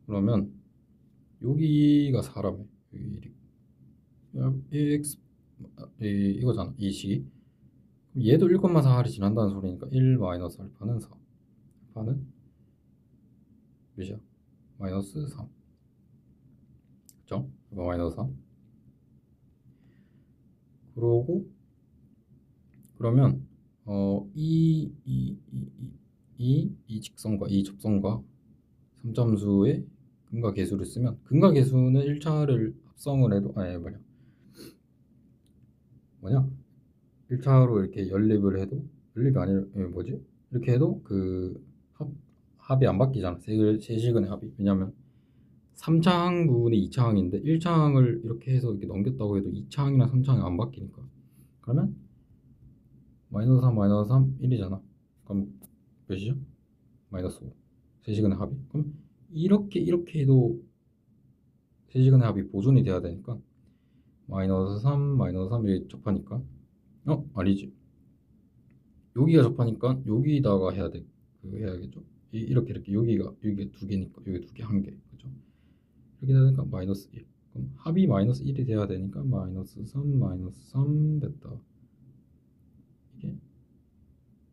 그러면 여기가 사람이에요. 여기 x 이거잖아. 이 식이. 얘도 1,4를 지난다는 소리니까 1 마이너스 알파는 4. 알파는 몇이야? 마이너스 3. 그죠? 알파 마이너스 3. 그러면 이 직선과 이 접선과 3점수의 근과 계수를 쓰면 근과 계수는 1차를 합성을 해도 뭐냐 1차로 이렇게 연립을 해도 연립이 아니라 뭐지? 이렇게 해도 그 합이 안 바뀌잖아. 세시근의 합이. 왜냐면 3차항 부분이 2차항인데 1차항을 이렇게 해서 이렇게 넘겼다고 해도 2차항이나 3차항이 안 바뀌니까. 그러면 마이너스 3 마이너스 3 1이잖아. 그럼 몇이죠? 마이너스 5. 세시근의 합이. 그럼 이렇게 해도 세시근의 합이 보존이 돼야 되니까 마이너스 3 마이너스 3 이렇게 접하니까 아니지. 여기가 접하니까 여기다가 해야 돼. 해야겠죠. 이렇게 여기가 두 개니까 여기 두 개 한 개. 그죠? 이렇게 되니까 마이너스 1. 그럼 합이 마이너스 1이 돼야 되니까 마이너스 3 베타. 이게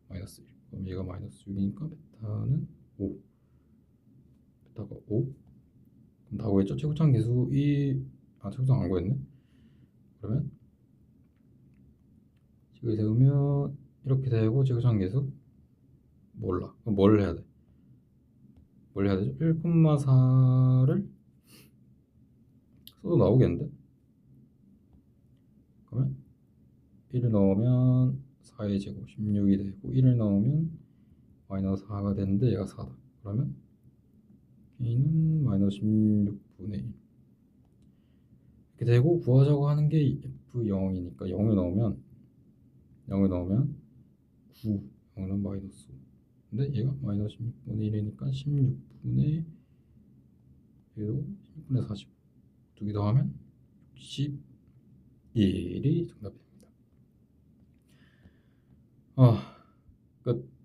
마이너스 1. 그럼 얘가 마이너스 6이니까 베타는 5. 베타가 5. 그럼 다 구했죠? 최고창 계수 최고창 안 구했네. 그러면 식을 세우면 이렇게 되고 최고창 계수 몰라. 그럼 뭘 해야 돼? 뭘 해야 되죠? 1,4를 써도 나오겠는데? 그러면 1을 넣으면 4의 제곱 16이 되고 1을 넣으면 마이너스 4가 되는데 얘가 4다. 그러면 A는 마이너스 16분의 1 이렇게 되고 구하자고 하는 게 F0이니까 0을 넣으면 9, 0은 마이너스 5. 근데 얘가 마이너스 16분의 1이니까 16분의 얘도 16분의 40. 두 개 더하면 61이 정답이 됩니다. 끝.